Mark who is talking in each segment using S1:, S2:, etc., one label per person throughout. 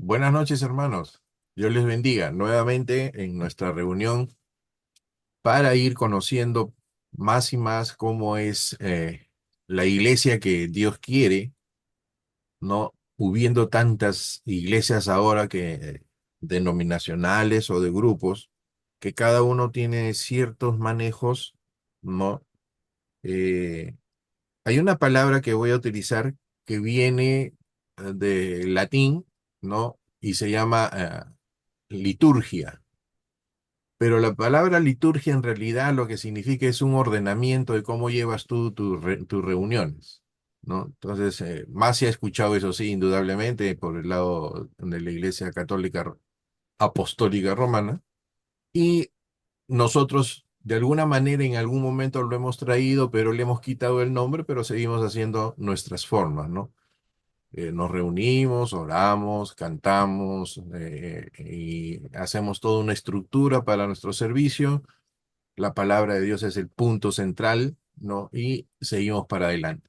S1: Buenas noches, hermanos. Dios les bendiga nuevamente en nuestra reunión para ir conociendo más y más cómo es la iglesia que Dios quiere, ¿no? Hubiendo tantas iglesias ahora denominacionales o de grupos, que cada uno tiene ciertos manejos, ¿no? Eh, Hay una palabra que voy a utilizar que viene del latín, ¿no? Y se llama liturgia. Pero la palabra liturgia en realidad lo que significa es un ordenamiento de cómo llevas tú tus reuniones, ¿no? Entonces, más se ha escuchado eso sí, indudablemente, por el lado de la Iglesia Católica Apostólica Romana, y nosotros de alguna manera en algún momento lo hemos traído, pero le hemos quitado el nombre, pero seguimos haciendo nuestras formas, ¿no? Nos reunimos, oramos, cantamos y hacemos toda una estructura para nuestro servicio. La palabra de Dios es el punto central, ¿no? Y seguimos para adelante.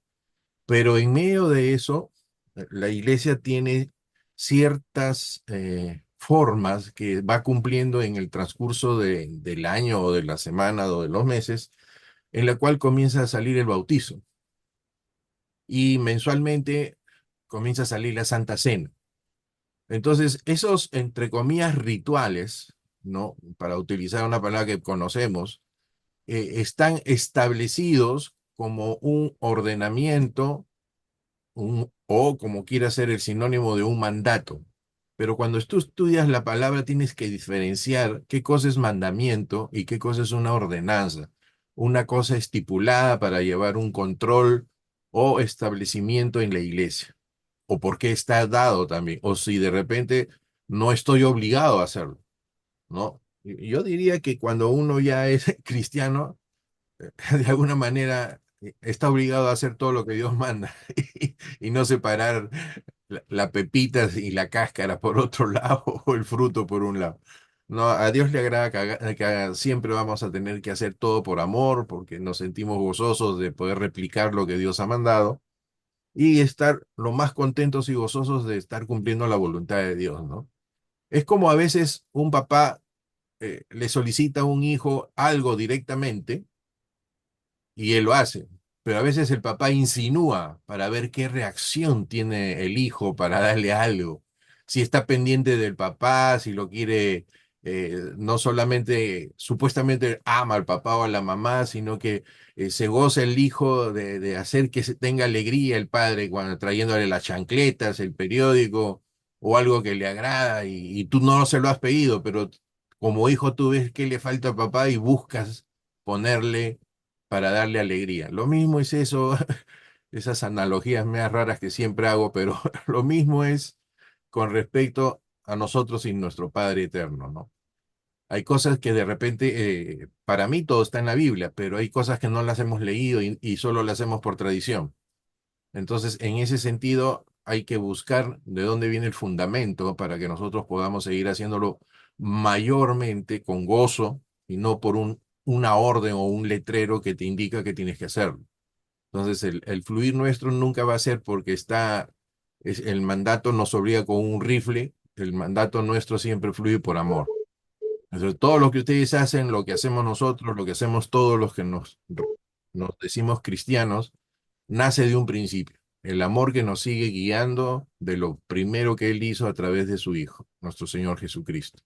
S1: Pero en medio de eso, la iglesia tiene ciertas formas que va cumpliendo en el transcurso del año o de la semana o de los meses, en la cual comienza a salir el bautizo. Y mensualmente comienza a salir la Santa Cena. Entonces, esos, entre comillas, rituales, ¿no? Para utilizar una palabra que conocemos, están establecidos como un ordenamiento o como quiera ser el sinónimo de un mandato. Pero cuando tú estudias la palabra tienes que diferenciar qué cosa es mandamiento y qué cosa es una ordenanza. Una cosa estipulada para llevar un control o establecimiento en la iglesia. O por qué está dado también. O si de repente no estoy obligado a hacerlo, ¿no? Yo diría que cuando uno ya es cristiano, de alguna manera está obligado a hacer todo lo que Dios manda y no separar la pepita y la cáscara por otro lado o el fruto por un lado. No, a Dios le agrada siempre vamos a tener que hacer todo por amor, porque nos sentimos gozosos de poder replicar lo que Dios ha mandado y estar lo más contentos y gozosos de estar cumpliendo la voluntad de Dios, ¿no? Es como a veces un papá le solicita a un hijo algo directamente y él lo hace. Pero a veces el papá insinúa para ver qué reacción tiene el hijo para darle algo. Si está pendiente del papá, si lo quiere, no solamente supuestamente ama al papá o a la mamá, sino que se goza el hijo de hacer que se tenga alegría el padre cuando trayéndole las chancletas, el periódico o algo que le agrada y tú no se lo has pedido, pero como hijo tú ves que le falta al papá y buscas ponerle para darle alegría. Lo mismo es eso, esas analogías meas raras que siempre hago, pero lo mismo es con respecto a nosotros y nuestro Padre eterno, ¿no? Hay cosas que de repente, para mí todo está en la Biblia, pero hay cosas que no las hemos leído y solo las hacemos por tradición. Entonces, en ese sentido, hay que buscar de dónde viene el fundamento para que nosotros podamos seguir haciéndolo mayormente con gozo y no por una orden o un letrero que te indica que tienes que hacerlo. Entonces, el fluir nuestro nunca va a ser porque el mandato nos obliga con un rifle, el mandato nuestro siempre fluye por amor. Entonces, todo lo que ustedes hacen, lo que hacemos nosotros, lo que hacemos todos los que nos decimos cristianos, nace de un principio. El amor que nos sigue guiando de lo primero que Él hizo a través de su Hijo, nuestro Señor Jesucristo.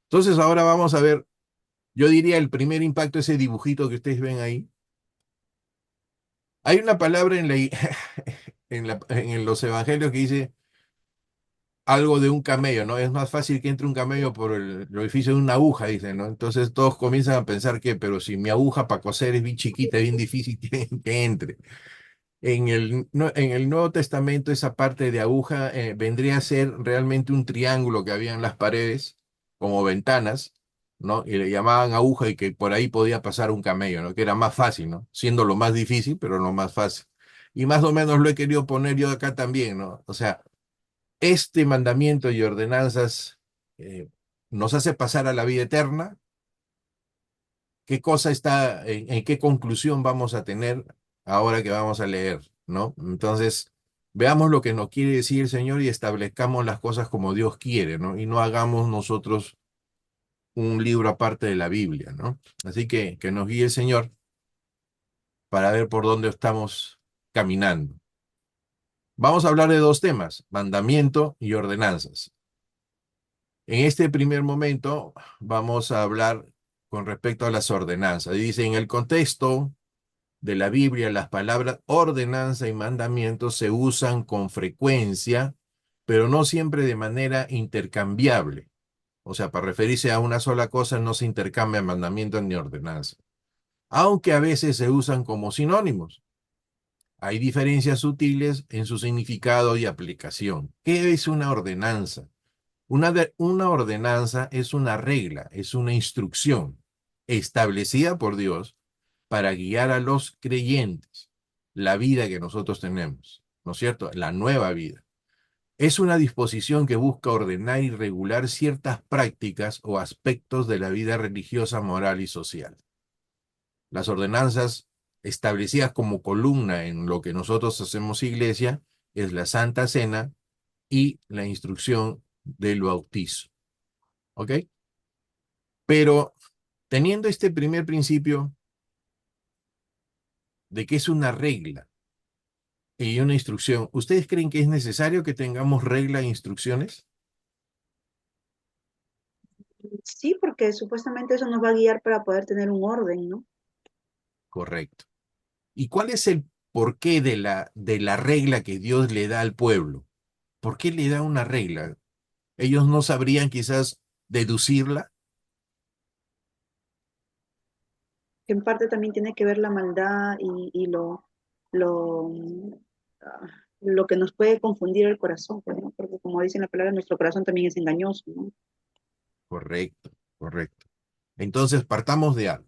S1: Entonces, ahora vamos a ver, yo diría el primer impacto, ese dibujito que ustedes ven ahí. Hay una palabra en los evangelios que dice algo de un camello, ¿no? Es más fácil que entre un camello por el orificio de una aguja, dicen, ¿no? Entonces todos comienzan a pensar que, pero si mi aguja para coser es bien chiquita, es bien difícil que entre. En el Nuevo Testamento, esa parte de aguja vendría a ser realmente un triángulo que había en las paredes, como ventanas, ¿no? Y le llamaban aguja y que por ahí podía pasar un camello, ¿no? Que era más fácil, ¿no? Siendo lo más difícil, pero lo más fácil. Y más o menos lo he querido poner yo acá también, ¿no? O sea, este mandamiento y ordenanzas eh, nos hace pasar a la vida eterna. ¿Qué cosa está, en qué conclusión vamos a tener ahora que vamos a leer, ¿no? Entonces, Veamos lo que nos quiere decir el Señor y establezcamos las cosas como Dios quiere, ¿no? Y no hagamos nosotros un libro aparte de la Biblia, ¿no? Así que nos guíe el Señor para ver por dónde estamos caminando. Vamos a hablar de dos temas, mandamiento y ordenanzas. En este primer momento vamos a hablar con respecto a las ordenanzas. Dice, en el contexto de la Biblia, las palabras ordenanza y mandamiento se usan con frecuencia, pero no siempre de manera intercambiable. O sea, para referirse a una sola cosa no se intercambia mandamiento ni ordenanza, aunque a veces se usan como sinónimos. Hay diferencias sutiles en su significado y aplicación. ¿Qué es una ordenanza? Una ordenanza es una regla, es una instrucción establecida por Dios para guiar a los creyentes, la vida que nosotros tenemos, ¿no es cierto? La nueva vida. Es una disposición que busca ordenar y regular ciertas prácticas o aspectos de la vida religiosa, moral y social. Las ordenanzas establecidas como columna en lo que nosotros hacemos iglesia es la Santa Cena y la instrucción del bautizo. ¿Ok? Pero teniendo este primer principio de que es una regla y una instrucción, ¿ustedes creen que es necesario que tengamos regla e instrucciones?
S2: Sí, porque supuestamente eso nos va a guiar para poder tener un orden, ¿no?
S1: Correcto. ¿Y cuál es el porqué de la regla que Dios le da al pueblo? ¿Por qué le da una regla? ¿Ellos no sabrían quizás deducirla?
S2: Que en parte también tiene que ver la maldad lo, ah, lo que nos puede confundir el corazón, pues, ¿no? Porque como dice la palabra, nuestro corazón también es engañoso, ¿no?
S1: Correcto, correcto. Entonces, partamos de algo.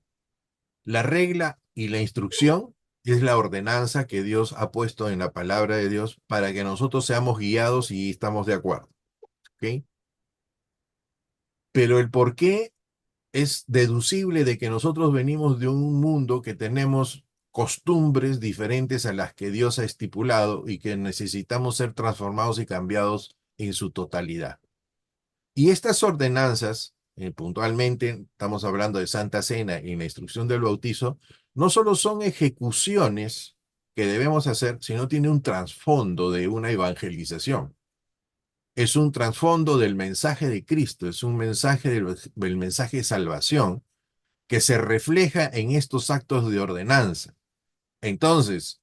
S1: La regla y la instrucción es la ordenanza que Dios ha puesto en la palabra de Dios para que nosotros seamos guiados y estamos de acuerdo. ¿Ok? Pero el por qué es deducible de que nosotros venimos de un mundo que tenemos costumbres diferentes a las que Dios ha estipulado y que necesitamos ser transformados y cambiados en su totalidad. Y estas ordenanzas, puntualmente estamos hablando de Santa Cena y la instrucción del bautizo, no solo son ejecuciones que debemos hacer, sino tiene un trasfondo de una evangelización. Es un trasfondo del mensaje de Cristo, es un mensaje del mensaje de salvación que se refleja en estos actos de ordenanza. Entonces,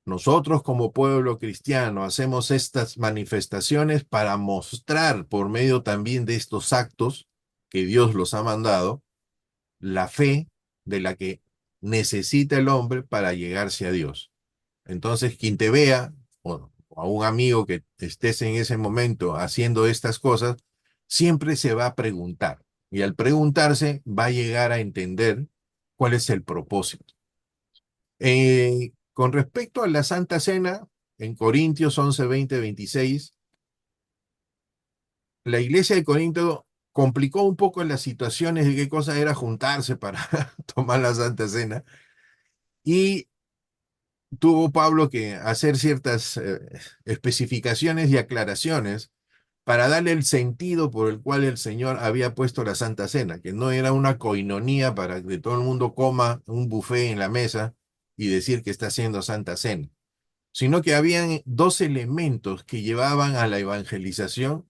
S1: nosotros como pueblo cristiano hacemos estas manifestaciones para mostrar por medio también de estos actos que Dios los ha mandado, la fe de la que necesita el hombre para llegarse a Dios. Entonces, quien te vea, o a un amigo que estés en ese momento haciendo estas cosas, siempre se va a preguntar. Y al preguntarse, va a llegar a entender cuál es el propósito. Con respecto a la Santa Cena, en Corintios 11, 20, 26, la iglesia de Corinto complicó un poco las situaciones de qué cosa era juntarse para tomar la Santa Cena y tuvo Pablo que hacer ciertas especificaciones y aclaraciones para darle el sentido por el cual el Señor había puesto la Santa Cena, que no era una coinonía para que todo el mundo coma un buffet en la mesa y decir que está haciendo Santa Cena, sino que habían dos elementos que llevaban a la evangelización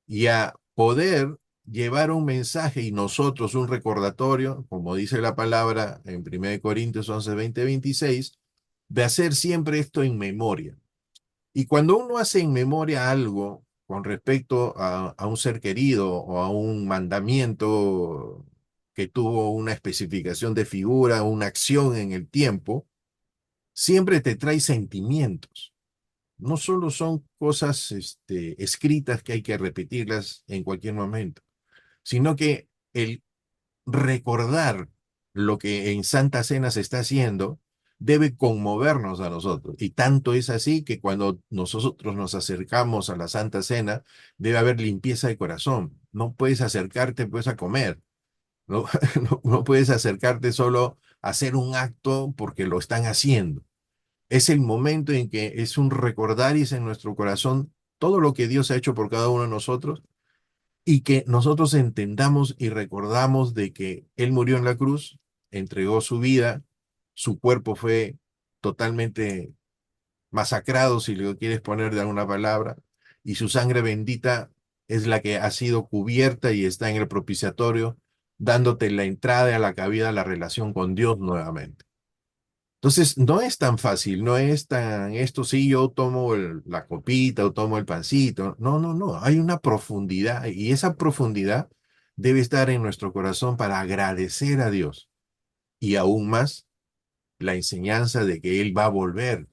S1: y a poder llevar un mensaje y nosotros un recordatorio, como dice la palabra en 1 Corintios 11, 20, 26, de hacer siempre esto en memoria. Y cuando uno hace en memoria algo con respecto a un ser querido o a un mandamiento que tuvo una especificación de figura, una acción en el tiempo, siempre te trae sentimientos. No solo son cosas escritas que hay que repetirlas en cualquier momento, sino que el recordar lo que en Santa Cena se está haciendo debe conmovernos a nosotros. Y tanto es así que cuando nosotros nos acercamos a la Santa Cena, debe haber limpieza de corazón. No puedes acercarte pues a comer. No, no puedes acercarte solo a hacer un acto porque lo están haciendo. Es el momento en que es un recordaris en nuestro corazón todo lo que Dios ha hecho por cada uno de nosotros y que nosotros entendamos y recordamos de que Él murió en la cruz, entregó su vida, su cuerpo fue totalmente masacrado, si lo quieres poner de alguna palabra, y su sangre bendita es la que ha sido cubierta y está en el propiciatorio, dándote la entrada a la cabida, a la relación con Dios nuevamente. Entonces, no es tan fácil, no es tan esto sí, yo tomo la copita o tomo el pancito. No, no, no, hay una profundidad y esa profundidad debe estar en nuestro corazón para agradecer a Dios y aún más la enseñanza de que Él va a volver.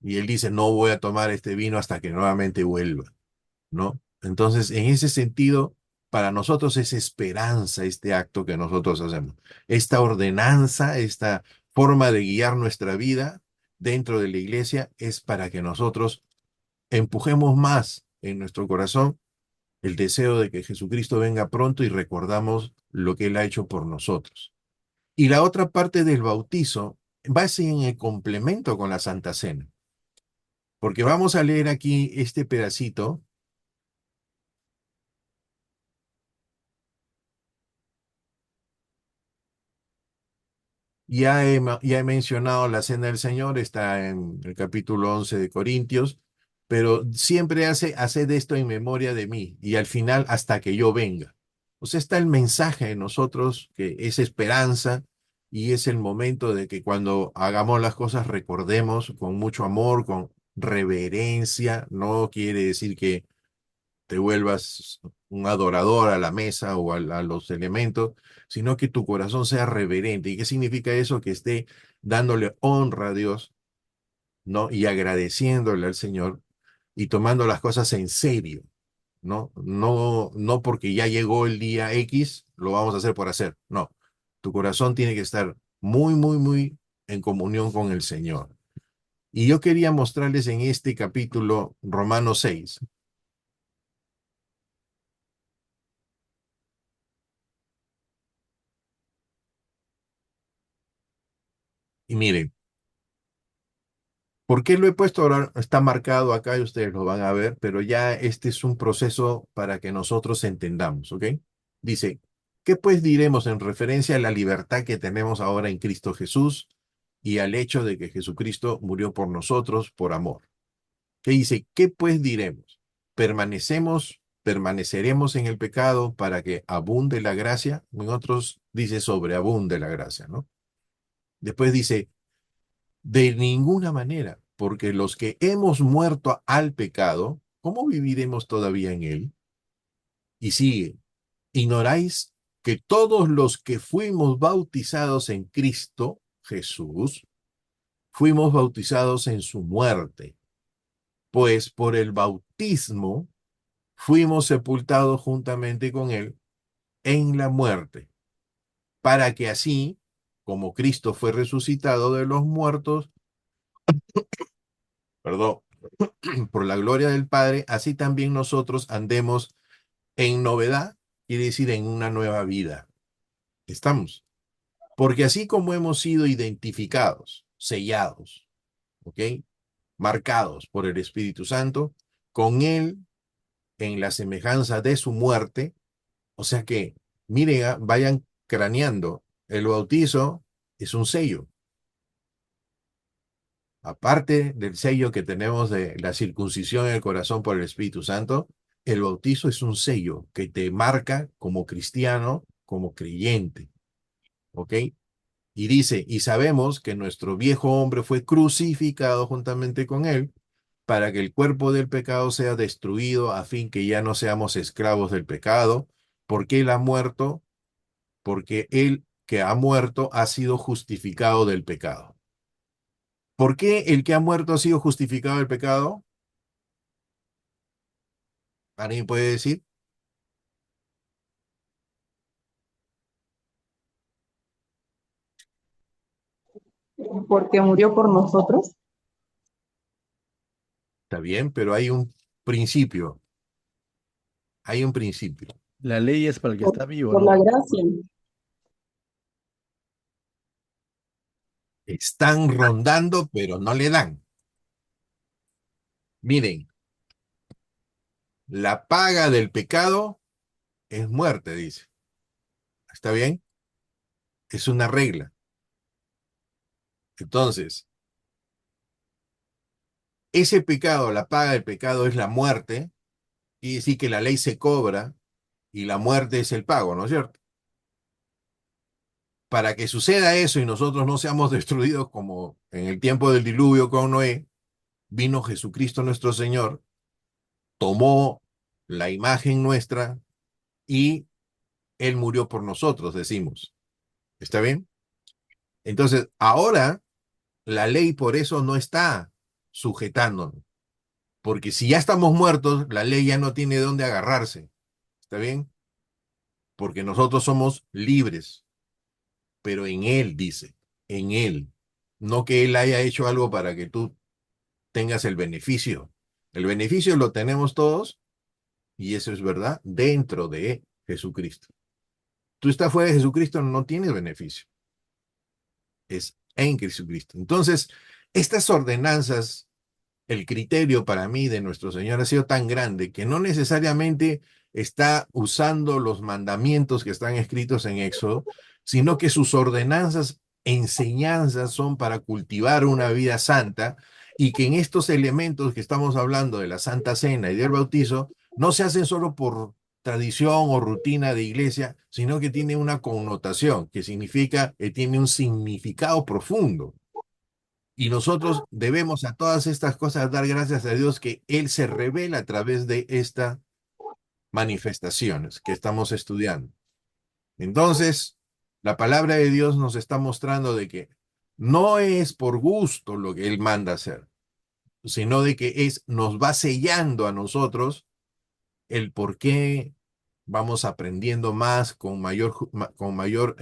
S1: Y Él dice, no voy a tomar este vino hasta que nuevamente vuelva, ¿no? Entonces, en ese sentido, para nosotros es esperanza este acto que nosotros hacemos. Esta ordenanza, esta forma de guiar nuestra vida dentro de la iglesia es para que nosotros empujemos más en nuestro corazón el deseo de que Jesucristo venga pronto y recordamos lo que Él ha hecho por nosotros. Y la otra parte del bautizo va a ser en el complemento con la Santa Cena, porque vamos a leer aquí este pedacito. Ya he mencionado la Cena del Señor, está en el capítulo 11 de Corintios, pero siempre hace de esto en memoria de mí y al final hasta que yo venga. O sea, está el mensaje de nosotros que es esperanza y es el momento de que cuando hagamos las cosas recordemos con mucho amor, con reverencia. No quiere decir que te vuelvas un adorador a la mesa o a los elementos, sino que tu corazón sea reverente. ¿Y qué significa eso? Que esté dándole honra a Dios, ¿no? Y agradeciéndole al Señor y tomando las cosas en serio, ¿no? No, no porque ya llegó el día X, lo vamos a hacer por hacer. No, tu corazón tiene que estar muy, muy, muy en comunión con el Señor. Y yo quería mostrarles en este capítulo Romanos 6. Y miren, ¿por qué lo he puesto ahora? Está marcado acá y ustedes lo van a ver, pero ya este es un proceso para que nosotros entendamos, ¿ok? Dice, ¿qué pues diremos en referencia a la libertad que tenemos ahora en Cristo Jesús y al hecho de que Jesucristo murió por nosotros por amor? ¿Qué dice? ¿Qué pues diremos? ¿Permaneceremos en el pecado para que abunde la gracia? En otros dice sobreabunde la gracia, ¿no? Después dice, de ninguna manera, porque los que hemos muerto al pecado, ¿cómo viviremos todavía en él? Y sigue, ignoráis que todos los que fuimos bautizados en Cristo Jesús, fuimos bautizados en su muerte, pues por el bautismo fuimos sepultados juntamente con él en la muerte, para que así, como Cristo fue resucitado de los muertos, perdón, por la gloria del Padre, así también nosotros andemos en novedad, quiere decir en una nueva vida. Estamos. Porque así como hemos sido identificados, sellados, ¿ok? Marcados por el Espíritu Santo, con Él en la semejanza de su muerte, o sea que, miren, vayan craneando, el bautizo es un sello. Aparte del sello que tenemos de la circuncisión en el corazón por el Espíritu Santo, el bautizo es un sello que te marca como cristiano, como creyente, ¿ok? Y dice, y sabemos que nuestro viejo hombre fue crucificado juntamente con él para que el cuerpo del pecado sea destruido a fin que ya no seamos esclavos del pecado, porque él ha muerto, porque él que ha muerto ha sido justificado del pecado. ¿Por qué el que ha muerto ha sido justificado del pecado? ¿Alguien puede decir?
S2: porque murió por nosotros,
S1: Está bien, pero principio, hay un principio.
S3: La ley es para el que
S2: por,
S3: está vivo,
S2: por la
S3: ¿no?
S2: gracia.
S1: Están rondando, pero no le dan. Miren, la paga del pecado es muerte, dice. ¿Está bien? Es una regla. Entonces, ese pecado, la paga del pecado es la muerte, y decir que la ley se cobra y la muerte es el pago, ¿no es cierto? Para que suceda eso y nosotros no seamos destruidos como en el tiempo del diluvio con Noé, vino Jesucristo nuestro Señor, tomó la imagen nuestra y Él murió por nosotros, decimos. ¿Está bien? Entonces, ahora la ley por eso no está sujetándonos, porque si ya estamos muertos, la ley ya no tiene dónde agarrarse. ¿Está bien? Porque nosotros somos libres, pero en Él, dice, en Él. No que Él haya hecho algo para que tú tengas el beneficio. El beneficio lo tenemos todos, y eso es verdad, dentro de Jesucristo. Tú estás fuera de Jesucristo, no tienes beneficio. Es en Jesucristo. Entonces, estas ordenanzas, el criterio para mí de nuestro Señor ha sido tan grande que no necesariamente está usando los mandamientos que están escritos en Éxodo, sino que sus ordenanzas, enseñanzas son para cultivar una vida santa, y que en estos elementos que estamos hablando de la Santa Cena y del bautizo no se hacen solo por tradición o rutina de iglesia, sino que tiene una connotación, que significa, que tiene un significado profundo. Y nosotros debemos a todas estas cosas dar gracias a Dios que Él se revela a través de estas manifestaciones que estamos estudiando. Entonces, la palabra de Dios nos está mostrando de que no es por gusto lo que Él manda hacer, sino de que nos va sellando a nosotros el por qué vamos aprendiendo más con mayor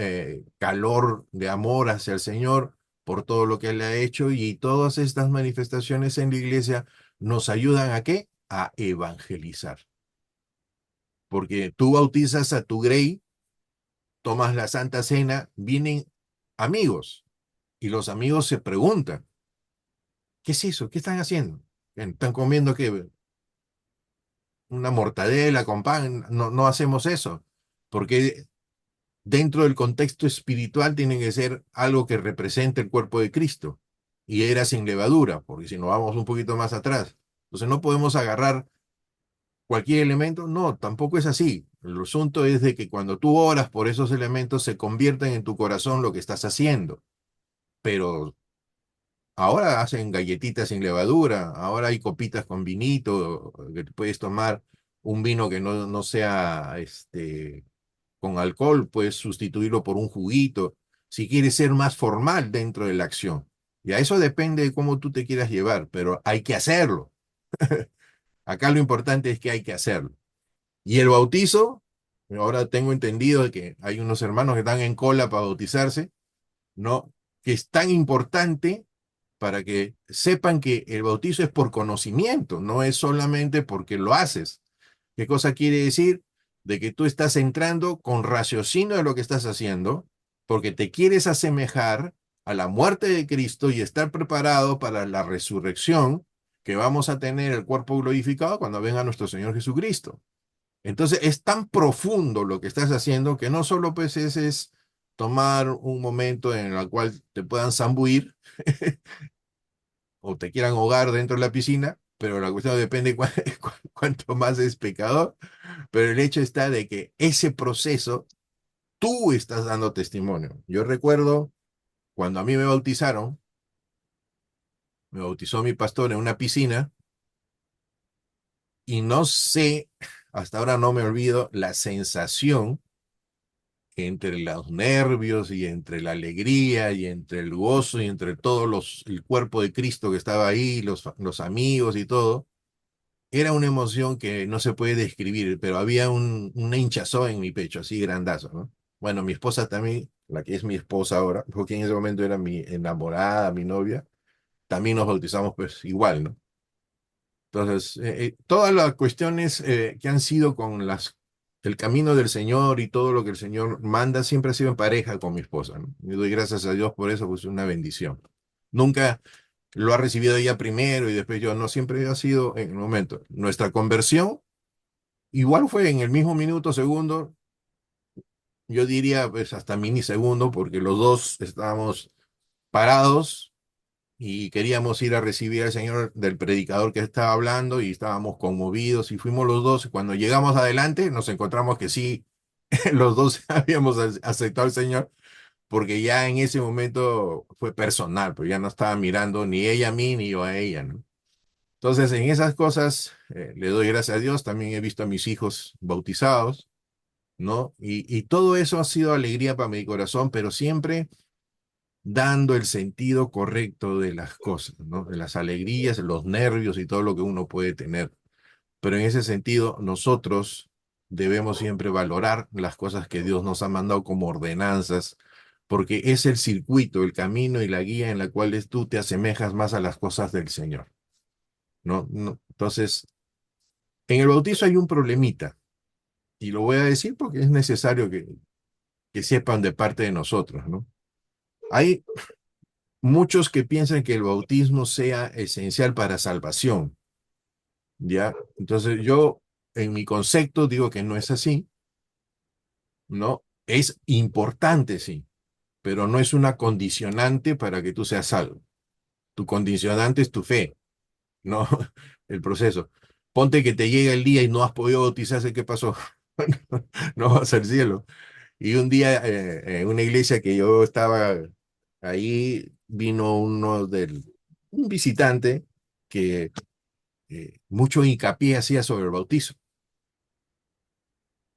S1: calor de amor hacia el Señor por todo lo que Él ha hecho, y todas estas manifestaciones en la iglesia nos ayudan ¿a qué? A evangelizar. Porque tú bautizas a tu grey, tomas la Santa Cena, vienen amigos y los amigos se preguntan, ¿qué es eso? ¿Qué están haciendo? ¿Están comiendo qué? Una mortadela con pan. No, no hacemos eso, porque dentro del contexto espiritual tiene que ser algo que represente el cuerpo de Cristo. Y era sin levadura, porque si nos vamos un poquito más atrás, entonces no podemos agarrar cualquier elemento. No, tampoco es así. El asunto es de que cuando tú oras por esos elementos se convierten en tu corazón lo que estás haciendo. Pero ahora hacen galletitas sin levadura, ahora hay copitas con vinito, que te puedes tomar un vino que no sea con alcohol, puedes sustituirlo por un juguito, si quieres ser más formal dentro de la acción. Y a eso depende de cómo tú te quieras llevar, pero hay que hacerlo. Acá lo importante es que hay que hacerlo. Y el bautizo, ahora tengo entendido que hay unos hermanos que están en cola para bautizarse, ¿no? Que es tan importante para que sepan que el bautizo es por conocimiento, no es solamente porque lo haces. ¿Qué cosa quiere decir? De que tú estás entrando con raciocinio de lo que estás haciendo, porque te quieres asemejar a la muerte de Cristo y estar preparado para la resurrección, que vamos a tener el cuerpo glorificado cuando venga nuestro Señor Jesucristo. Entonces es tan profundo lo que estás haciendo que no solo pues es tomar un momento en el cual te puedan zambuir o te quieran ahogar dentro de la piscina, pero la cuestión depende cuánto más es pecador. Pero el hecho está de que ese proceso tú estás dando testimonio. Yo recuerdo cuando a mí me bautizó mi pastor en una piscina, y no sé, hasta ahora no me olvido la sensación entre los nervios y entre la alegría y entre el gozo y entre el cuerpo de Cristo que estaba ahí, los amigos y todo. Era una emoción que no se puede describir, pero había una hinchazón en mi pecho, así grandazo, ¿no? Bueno, mi esposa también, la que es mi esposa ahora, porque en ese momento era mi enamorada, mi novia, también nos bautizamos pues igual, ¿no? Entonces, todas las cuestiones que han sido con el camino del Señor y todo lo que el Señor manda siempre ha sido en pareja con mi esposa, ¿no? Y doy gracias a Dios por eso, pues es una bendición. Nunca lo ha recibido ella primero y después yo, no, siempre ha sido en el momento. Nuestra conversión igual fue en el mismo minuto, segundo, yo diría pues hasta minisegundo, porque los dos estábamos parados y queríamos ir a recibir al Señor del predicador que estaba hablando y estábamos conmovidos y fuimos los dos. Cuando llegamos adelante nos encontramos que sí, los dos habíamos aceptado al Señor porque ya en ese momento fue personal, pues ya no estaba mirando ni ella a mí ni yo a ella, ¿no? Entonces en esas cosas le doy gracias a Dios, también he visto a mis hijos bautizados, ¿no? Y todo eso ha sido alegría para mi corazón, pero siempre dando el sentido correcto de las cosas, ¿no? De las alegrías, los nervios y todo lo que uno puede tener. Pero en ese sentido, nosotros debemos siempre valorar las cosas que Dios nos ha mandado como ordenanzas, porque es el circuito, el camino y la guía en la cual tú te asemejas más a las cosas del Señor, ¿no? Entonces, en el bautizo hay un problemita, y lo voy a decir porque es necesario que sepan de parte de nosotros, ¿no? Hay muchos que piensan que el bautismo sea esencial para salvación, ¿ya? Entonces yo, en mi concepto, digo que no es así, ¿no? Es importante, sí, pero no es una condicionante para que tú seas salvo. Tu condicionante es tu fe, ¿no? El proceso. Ponte que te llega el día y no has podido bautizarse, ¿qué pasó? No vas al cielo. Y un día, en una iglesia que yo estaba ahí, vino un visitante que mucho hincapié hacía sobre el bautizo,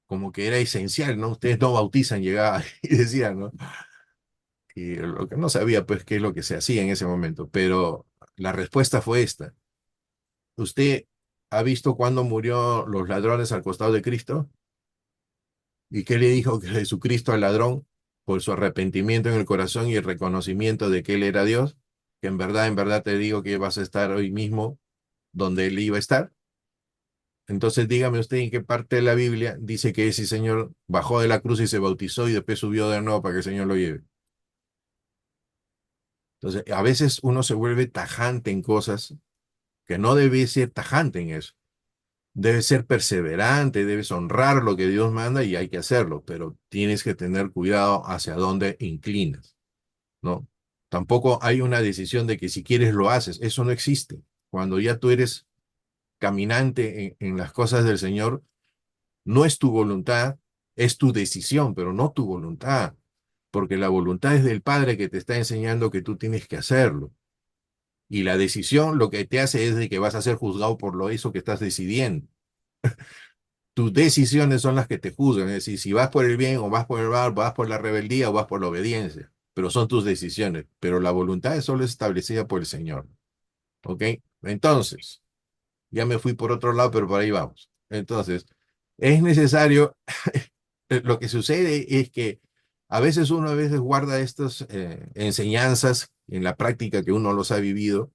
S1: como que era esencial, ¿no? Ustedes no bautizan, llegaba y decía, ¿no? Y lo que no sabía, pues, qué es lo que se hacía en ese momento, pero la respuesta fue esta. ¿Usted ha visto cuándo murió los ladrones al costado de Cristo? ¿Y qué le dijo que Jesucristo al ladrón? Por su arrepentimiento en el corazón y el reconocimiento de que él era Dios, que en verdad te digo que vas a estar hoy mismo donde él iba a estar. Entonces dígame usted en qué parte de la Biblia dice que ese señor bajó de la cruz y se bautizó y después subió de nuevo para que el Señor lo lleve. Entonces, a veces uno se vuelve tajante en cosas que no debe ser tajante en eso. Debes ser perseverante, debes honrar lo que Dios manda y hay que hacerlo, pero tienes que tener cuidado hacia dónde inclinas, ¿no? Tampoco hay una decisión de que si quieres lo haces, eso no existe. Cuando ya tú eres caminante en las cosas del Señor, no es tu voluntad, es tu decisión, pero no tu voluntad, porque la voluntad es del Padre que te está enseñando que tú tienes que hacerlo. Y la decisión lo que te hace es de que vas a ser juzgado por lo eso que estás decidiendo. Tus decisiones son las que te juzgan, es decir, si vas por el bien o vas por el mal, vas por la rebeldía o vas por la obediencia, pero son tus decisiones, pero la voluntad solo es establecida por el Señor, ¿ok? Entonces, ya me fui por otro lado, pero por ahí vamos. Entonces, es necesario, lo que sucede es que a veces guarda estas enseñanzas en la práctica que uno los ha vivido,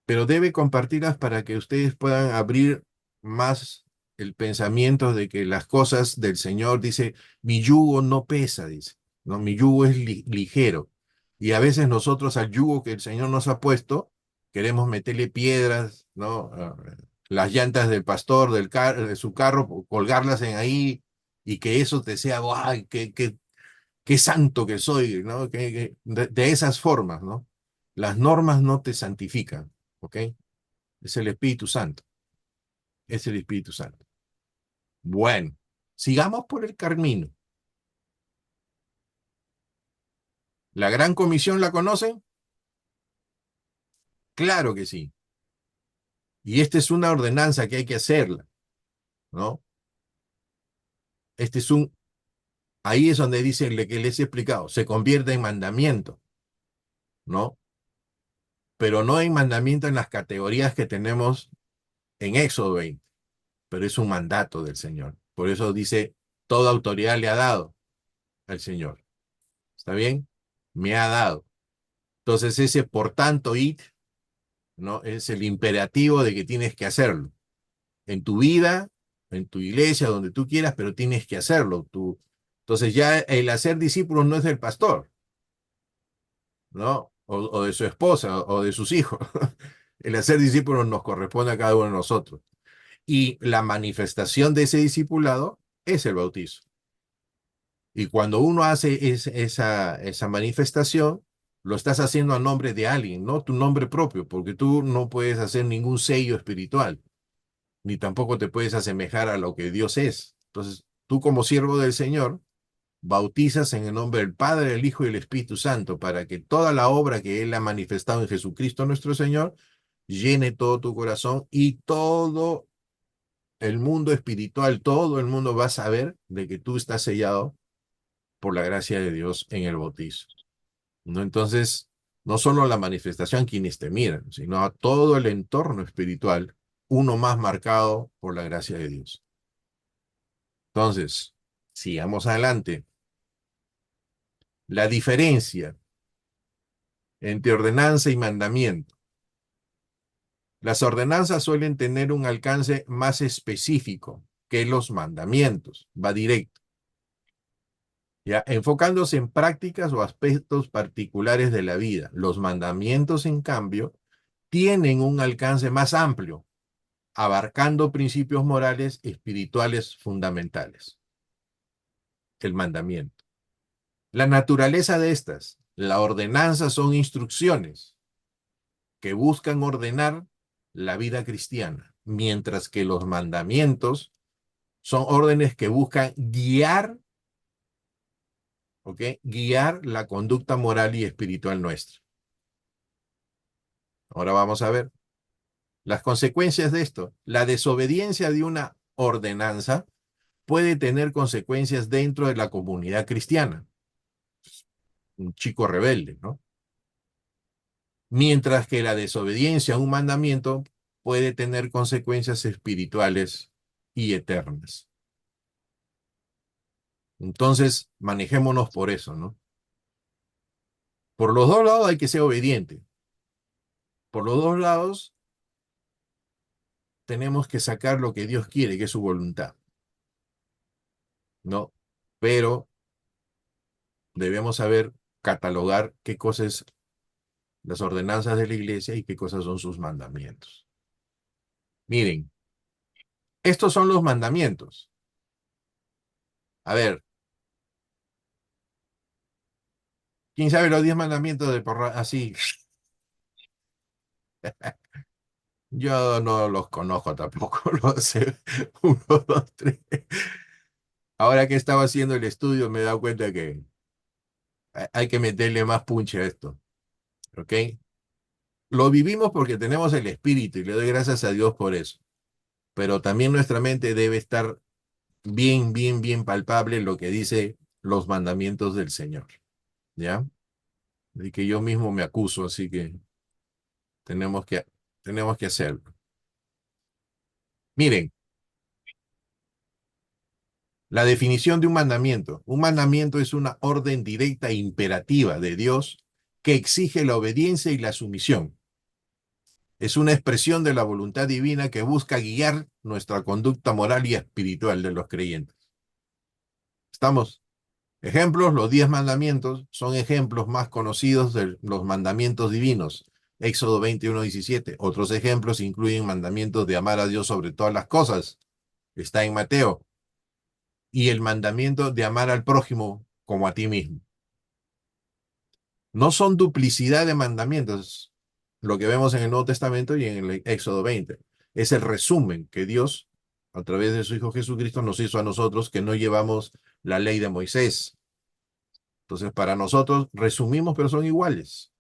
S1: pero debe compartirlas para que ustedes puedan abrir más el pensamiento de que las cosas del Señor, dice, mi yugo no pesa, dice, ¿no? Mi yugo es ligero. Y a veces nosotros al yugo que el Señor nos ha puesto, queremos meterle piedras, ¿no? Las llantas del pastor, de su carro, colgarlas en ahí y que eso te sea, ¡ay, qué santo que soy! ¿No? De esas formas, ¿no? Las normas no te santifican, ¿ok? Es el Espíritu Santo, es el Espíritu Santo. Bueno, sigamos por el camino. ¿La gran comisión la conocen? Claro que sí. Y esta es una ordenanza que hay que hacerla, ¿no? Este es un, ahí es donde dice le que les he explicado, se convierte en mandamiento, ¿no? Pero no en mandamiento en las categorías que tenemos en Éxodo 20, pero es un mandato del Señor. Por eso dice, toda autoridad le ha dado al Señor. ¿Está bien? Me ha dado. Entonces ese por tanto id, ¿no? Es el imperativo de que tienes que hacerlo en tu vida en tu iglesia, donde tú quieras, pero tienes que hacerlo. Entonces ya el hacer discípulos no es del pastor, ¿no? O de su esposa o de sus hijos. El hacer discípulos nos corresponde a cada uno de nosotros. Y la manifestación de ese discipulado es el bautizo. Y cuando uno hace esa manifestación, lo estás haciendo a nombre de alguien, no tu nombre propio, porque tú no puedes hacer ningún sello espiritual, ni tampoco te puedes asemejar a lo que Dios es. Entonces, tú como siervo del Señor, bautizas en el nombre del Padre, del Hijo y del Espíritu Santo, para que toda la obra que Él ha manifestado en Jesucristo nuestro Señor llene todo tu corazón y todo el mundo espiritual, todo el mundo va a saber de que tú estás sellado por la gracia de Dios en el bautizo, ¿no? Entonces, no solo la manifestación quienes te miran, sino a todo el entorno espiritual, uno más marcado por la gracia de Dios. Entonces, sigamos adelante. La diferencia entre ordenanza y mandamiento. Las ordenanzas suelen tener un alcance más específico que los mandamientos, va directo, ya enfocándose en prácticas o aspectos particulares de la vida. Los mandamientos, en cambio, tienen un alcance más amplio, abarcando principios morales espirituales fundamentales. El mandamiento. La naturaleza de estas, la ordenanza, son instrucciones que buscan ordenar la vida cristiana, mientras que los mandamientos son órdenes que buscan guiar, ¿ok? Guiar la conducta moral y espiritual nuestra. Ahora vamos a ver las consecuencias de esto. La desobediencia de una ordenanza puede tener consecuencias dentro de la comunidad cristiana. Un chico rebelde, ¿no? Mientras que la desobediencia a un mandamiento puede tener consecuencias espirituales y eternas. Entonces, manejémonos por eso, ¿no? Por los dos lados hay que ser obediente. Por los dos lados tenemos que sacar lo que Dios quiere, que es su voluntad, ¿no? Pero debemos saber catalogar qué cosas las ordenanzas de la iglesia y qué cosas son sus mandamientos. Miren, estos son los mandamientos. A ver, ¿quién sabe los 10 mandamientos de porra? Así, yo no los conozco tampoco, los sé. Uno, dos, tres. Ahora que estaba haciendo el estudio me he dado cuenta que hay que meterle más punche a esto, ¿ok? Lo vivimos porque tenemos el espíritu y le doy gracias a Dios por eso. Pero también nuestra mente debe estar bien, bien, bien palpable en lo que dice los mandamientos del Señor, ¿ya? Y que yo mismo me acuso, así que tenemos que, tenemos que hacerlo. Miren, la definición de un mandamiento. Un mandamiento es una orden directa e imperativa de Dios que exige la obediencia y la sumisión. Es una expresión de la voluntad divina que busca guiar nuestra conducta moral y espiritual de los creyentes. ¿Estamos? Ejemplos, los 10 mandamientos son ejemplos más conocidos de los mandamientos divinos. Éxodo 21:17. Otros ejemplos incluyen mandamientos de amar a Dios sobre todas las cosas. Está en Mateo. Y el mandamiento de amar al prójimo como a ti mismo. No son duplicidad de mandamientos, lo que vemos en el Nuevo Testamento y en el Éxodo 20. Es el resumen que Dios, a través de su Hijo Jesucristo, nos hizo a nosotros que no llevamos la ley de Moisés. Entonces, para nosotros, resumimos, pero son iguales.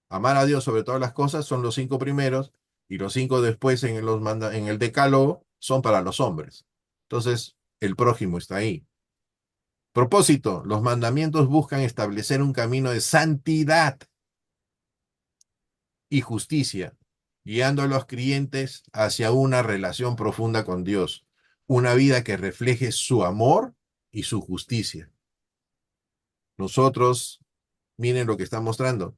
S1: Amar a Dios sobre todas las cosas son los 5 primeros y los 5 después en el decálogo son para los hombres. Entonces, el prójimo está ahí. Propósito, los mandamientos buscan establecer un camino de santidad y justicia, guiando a los creyentes hacia una relación profunda con Dios, una vida que refleje su amor y su justicia. Nosotros, miren lo que está mostrando,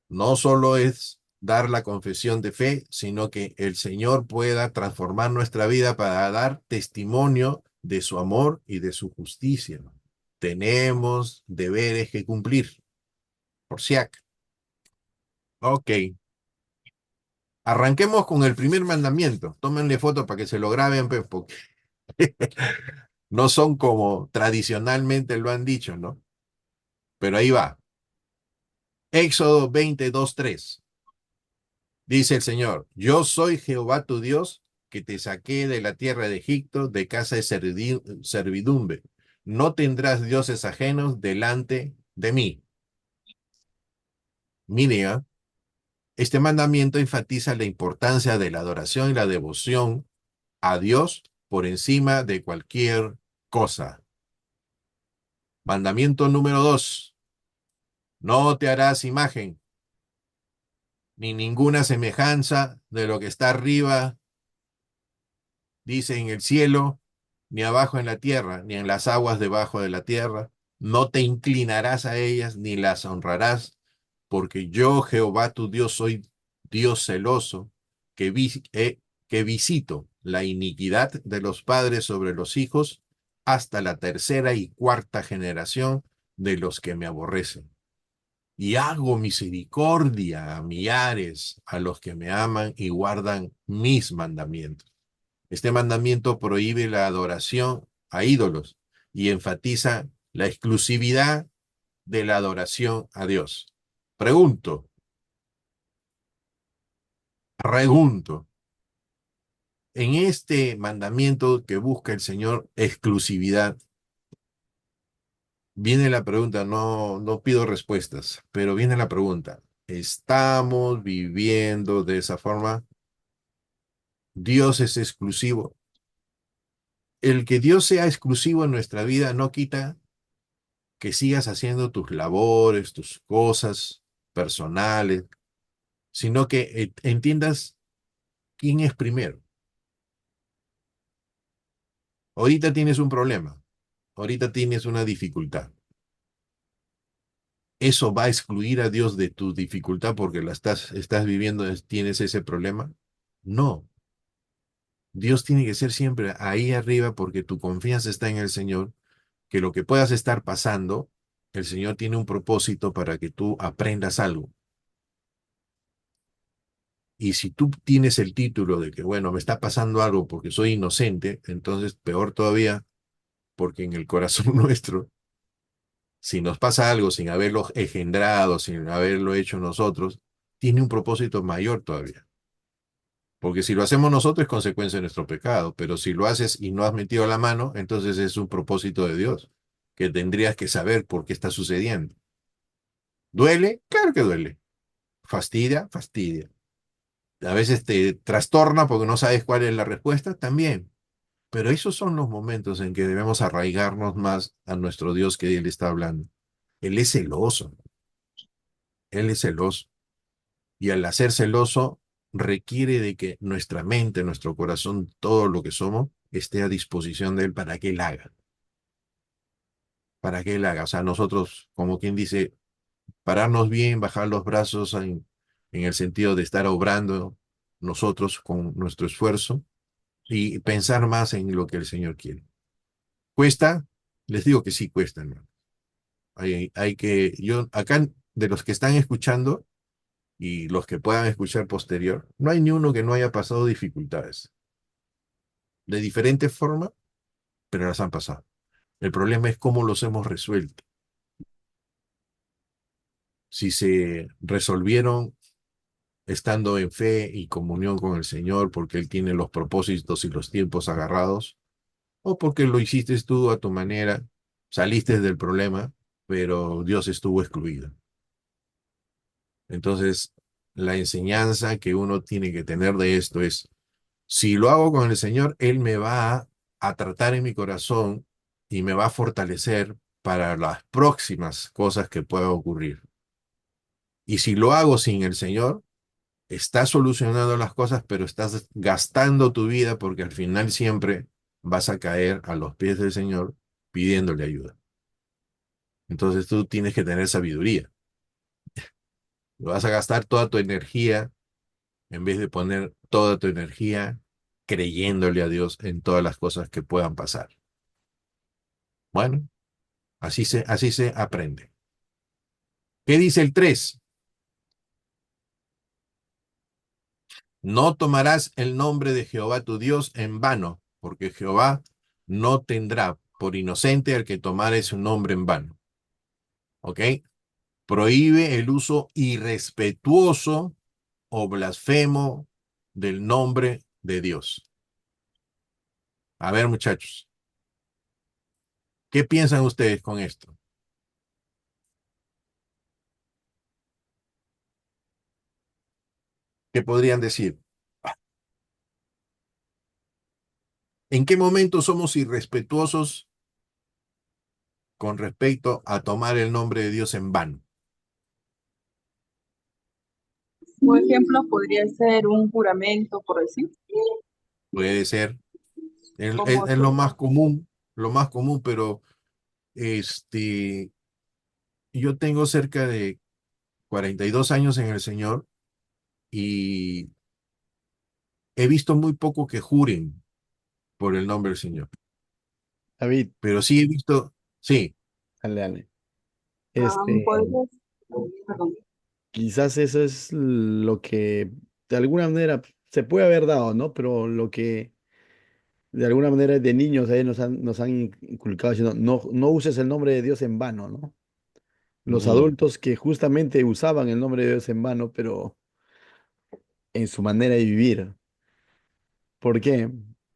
S1: no solo es dar la confesión de fe, sino que el Señor pueda transformar nuestra vida para dar testimonio de su amor y de su justicia. Tenemos deberes que cumplir. Por si acaso. Ok. Arranquemos con el primer mandamiento. Tómenle foto para que se lo graben, pues, porque no son como tradicionalmente lo han dicho, ¿no? Pero ahí va. Éxodo 22:3. Dice el Señor, yo soy Jehová tu Dios, que te saqué de la tierra de Egipto, de casa de servidumbre. No tendrás dioses ajenos delante de mí. Mire, ¿ah? Este mandamiento enfatiza la importancia de la adoración y la devoción a Dios por encima de cualquier cosa. Mandamiento número 2. No te harás imagen ni ninguna semejanza de lo que está arriba, dice en el cielo, ni abajo en la tierra, ni en las aguas debajo de la tierra. No te inclinarás a ellas, ni las honrarás, porque yo, Jehová tu Dios, soy Dios celoso, que, que visito la iniquidad de los padres sobre los hijos hasta la tercera y cuarta generación de los que me aborrecen. Y hago misericordia a millares, a los que me aman y guardan mis mandamientos. Este mandamiento prohíbe la adoración a ídolos y enfatiza la exclusividad de la adoración a Dios. Pregunto, pregunto, en este mandamiento que busca el Señor exclusividad, viene la pregunta, no pido respuestas, pero viene la pregunta, ¿estamos viviendo de esa forma? ¿Dios es exclusivo? El que Dios sea exclusivo en nuestra vida no quita que sigas haciendo tus labores, tus cosas personales, sino que entiendas quién es primero. Ahorita tienes un problema, ahorita tienes una dificultad. ¿Eso va a excluir a Dios de tu dificultad porque la estás viviendo, tienes ese problema? No. Dios tiene que ser siempre ahí arriba porque tu confianza está en el Señor, que lo que puedas estar pasando, el Señor tiene un propósito para que tú aprendas algo. Y si tú tienes el título de que, bueno, me está pasando algo porque soy inocente, entonces peor todavía, porque en el corazón nuestro, si nos pasa algo sin haberlo engendrado, sin haberlo hecho nosotros, tiene un propósito mayor todavía. Porque si lo hacemos nosotros es consecuencia de nuestro pecado, pero si lo haces y no has metido la mano, entonces es un propósito de Dios, que tendrías que saber por qué está sucediendo. ¿Duele? Claro que duele. ¿Fastidia? Fastidia. A veces te trastorna porque no sabes cuál es la respuesta, también. Pero esos son los momentos en que debemos arraigarnos más a nuestro Dios que Él está hablando. Él es celoso, Él es celoso. Y al hacer celoso, requiere de que nuestra mente, nuestro corazón, todo lo que somos, esté a disposición de Él para que Él haga. Para que Él haga. O sea, nosotros, como quien dice, pararnos bien, bajar los brazos en el sentido de estar obrando nosotros con nuestro esfuerzo y pensar más en lo que el Señor quiere. ¿Cuesta? Les digo que sí cuesta, hermano. Yo, acá de los que están escuchando y los que puedan escuchar posterior, no hay ni uno que no haya pasado dificultades. De diferente forma, pero las han pasado. El problema es cómo los hemos resuelto. Si se resolvieron estando en fe y comunión con el Señor, porque Él tiene los propósitos y los tiempos agarrados, o porque lo hiciste tú a tu manera, saliste del problema, pero Dios estuvo excluido. Entonces, la enseñanza que uno tiene que tener de esto es, si lo hago con el Señor, Él me va a tratar en mi corazón y me va a fortalecer para las próximas cosas que puedan ocurrir. Y si lo hago sin el Señor, estás solucionando las cosas, pero estás gastando tu vida porque al final siempre vas a caer a los pies del Señor pidiéndole ayuda. Entonces tú tienes que tener sabiduría. Vas a gastar toda tu energía en vez de poner toda tu energía creyéndole a Dios en todas las cosas que puedan pasar. Bueno, así se aprende. ¿Qué dice el 3? No tomarás el nombre de Jehová tu Dios en vano, porque Jehová no tendrá por inocente al que tomare su nombre en vano. ¿Ok? Prohíbe el uso irrespetuoso o blasfemo del nombre de Dios. A ver, muchachos, ¿qué piensan ustedes con esto? ¿Qué podrían decir? ¿En qué momento somos irrespetuosos con respecto a tomar el nombre de Dios en vano?
S3: Un ejemplo podría ser un juramento, por decir,
S1: Puede ser,
S3: como
S1: es lo más común, pero este, yo tengo cerca de 42 años en el Señor y he visto muy poco que juren por el nombre del Señor,
S4: David,
S1: pero sí he visto, sí,
S4: dale, dale.
S3: podrías, perdón.
S4: Quizás eso es lo que de alguna manera se puede haber dado, ¿no? Pero lo que de alguna manera de niños ahí nos han inculcado diciendo, no, no uses el nombre de Dios en vano, ¿no? Los
S1: mm,
S4: adultos que justamente usaban el nombre de Dios en vano, pero en su manera de vivir. ¿Por qué?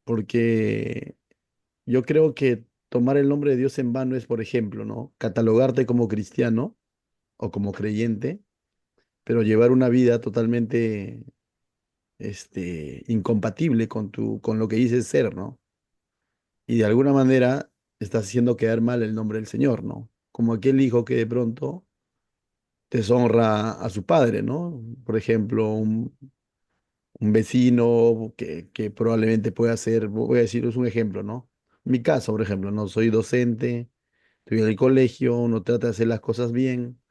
S4: Porque yo creo que tomar el nombre de Dios en vano es, por ejemplo, ¿no? Catalogarte como cristiano o como creyente, pero llevar una vida totalmente incompatible con lo que dices ser, ¿no? Y de alguna manera estás haciendo quedar mal el nombre del Señor, ¿no? Como aquel hijo que de pronto deshonra a su padre, ¿no? Por ejemplo, un vecino que probablemente pueda ser, voy a decir, es un ejemplo, ¿no? Mi caso, por ejemplo, no soy docente, estoy en el colegio, uno trata de hacer las cosas bien,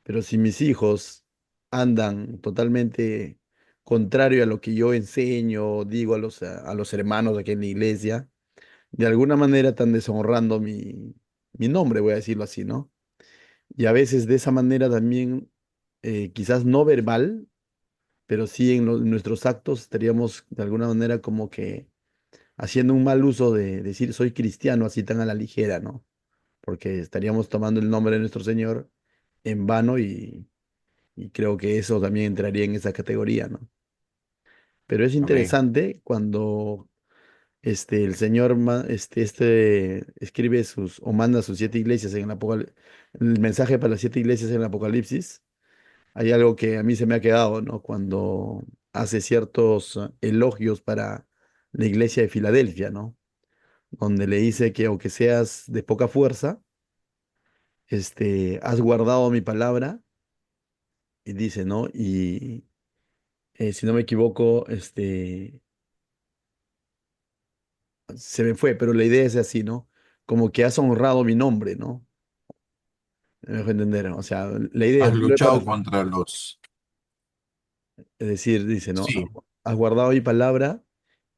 S4: pero si mis hijos andan totalmente contrario a lo que yo enseño, digo a los hermanos aquí en la iglesia, de alguna manera están deshonrando mi nombre, voy a decirlo así, ¿no? Y a veces de esa manera también, quizás no verbal, pero sí en nuestros actos estaríamos de alguna manera como que haciendo un mal uso de decir soy cristiano así tan a la ligera, ¿no? Porque estaríamos tomando el nombre de nuestro Señor en vano y creo que eso también entraría en esa categoría, ¿no? Pero es
S1: amén.
S4: interesante cuando el Señor escribe o manda sus 7 iglesias en el mensaje para las 7 iglesias en el Apocalipsis. Hay algo que a mí se me ha quedado, ¿no? Cuando hace ciertos elogios para la iglesia de Filadelfia, ¿no? Donde le dice que aunque seas de poca fuerza, has guardado mi palabra y dice, ¿no? Y si no me equivoco, se me fue, pero la idea es así, ¿no? Como que has honrado mi nombre, ¿no? Me dejo entender, o sea, la idea
S1: Has
S4: es, lo he
S1: luchado contra los,
S4: es decir, dice, ¿no?
S1: sí,
S4: Has guardado mi palabra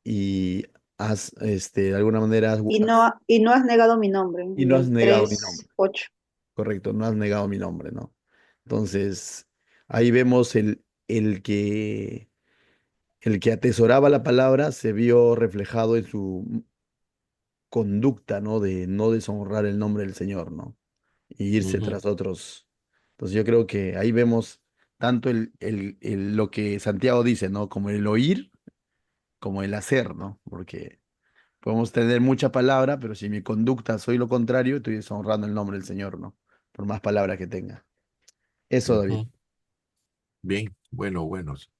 S4: y de alguna manera,
S2: Y no has negado mi nombre,
S4: y no
S2: en
S4: has
S2: el
S4: negado mi nombre,
S2: 3:8.
S4: correcto, no has negado mi nombre, ¿no? Entonces, ahí vemos el que atesoraba la palabra se vio reflejado en su conducta, ¿no? De no deshonrar el nombre del Señor, ¿no? Y irse
S1: ujú,
S4: tras otros. Entonces yo creo que ahí vemos tanto lo que Santiago dice, ¿no? Como el oír, como el hacer, ¿no? Porque podemos tener mucha palabra, pero si mi conducta soy lo contrario, estoy deshonrando el nombre del Señor, ¿no? Por más palabras que tenga. Eso, David.
S1: ujú. Bien, bueno, buenos.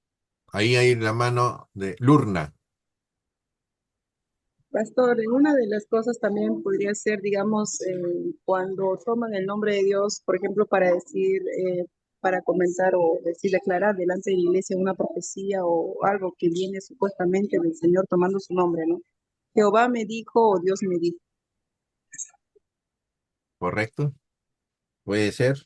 S1: Ahí hay la mano de Lurna,
S3: Pastor, una de las cosas también podría ser, digamos, cuando toman el nombre de Dios, por ejemplo, para decir, para comentar o decir, declarar delante de la iglesia una profecía o algo que viene supuestamente del Señor tomando su nombre, ¿no? Jehová me dijo o Dios me dijo.
S1: ¿correcto? Puede ser.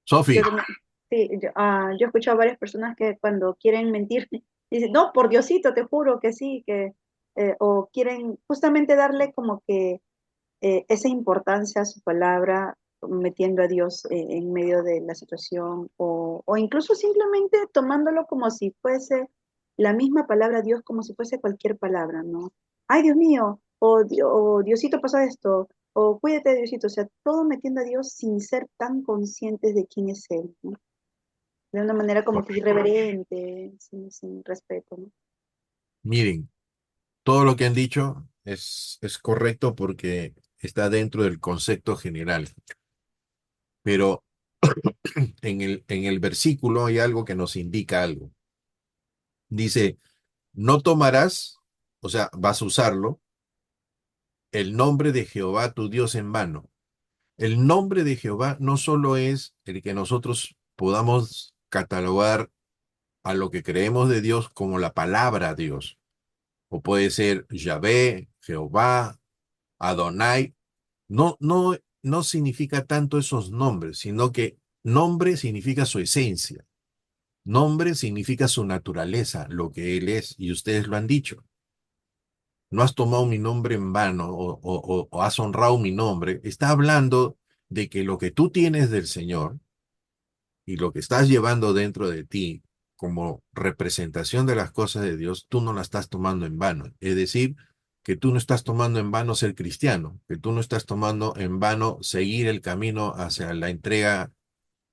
S2: Yo
S1: Sofi,
S2: también, Sí, yo he escuchado a varias personas que cuando quieren mentir, dicen, no, por Diosito, te juro que sí, o quieren justamente darle como que esa importancia a su palabra, metiendo a Dios en medio de la situación, o incluso simplemente tomándolo como si fuese la misma palabra Dios, como si fuese cualquier palabra, ¿no? Ay, Dios mío, o Diosito pasó esto, o cuídate, Diosito, o sea, todo metiendo a Dios sin ser tan conscientes de quién es Él, ¿no? De una manera como que
S1: Correcto.
S2: irreverente, sin respeto, ¿no?
S1: Miren, todo lo que han dicho es correcto porque está dentro del concepto general, pero en el versículo hay algo que nos indica algo. Dice, no tomarás, o sea, vas a usarlo, el nombre de Jehová tu Dios en vano. El nombre de Jehová no solo es el que nosotros podamos catalogar a lo que creemos de Dios como la palabra Dios, o puede ser Yahvé, Jehová, Adonai. No significa tanto esos nombres, sino que nombre significa su esencia. Nombre significa su naturaleza, lo que Él es, y ustedes lo han dicho. No has tomado mi nombre en vano o has honrado mi nombre. Está hablando de que lo que tú tienes del Señor y lo que estás llevando dentro de ti como representación de las cosas de Dios, tú no la estás tomando en vano. Es decir, que tú no estás tomando en vano ser cristiano, que tú no estás tomando en vano seguir el camino hacia la entrega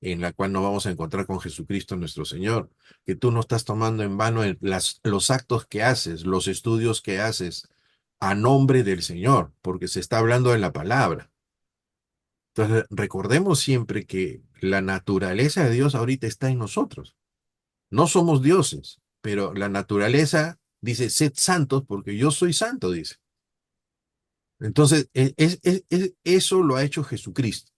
S1: en la cual nos vamos a encontrar con Jesucristo nuestro Señor, que tú no estás tomando en vano los actos que haces, los estudios que haces a nombre del Señor, porque se está hablando de la palabra. Entonces, recordemos siempre que la naturaleza de Dios ahorita está en nosotros. No somos dioses, pero la naturaleza dice, sed santos porque yo soy santo, dice. Entonces, eso lo ha hecho Jesucristo.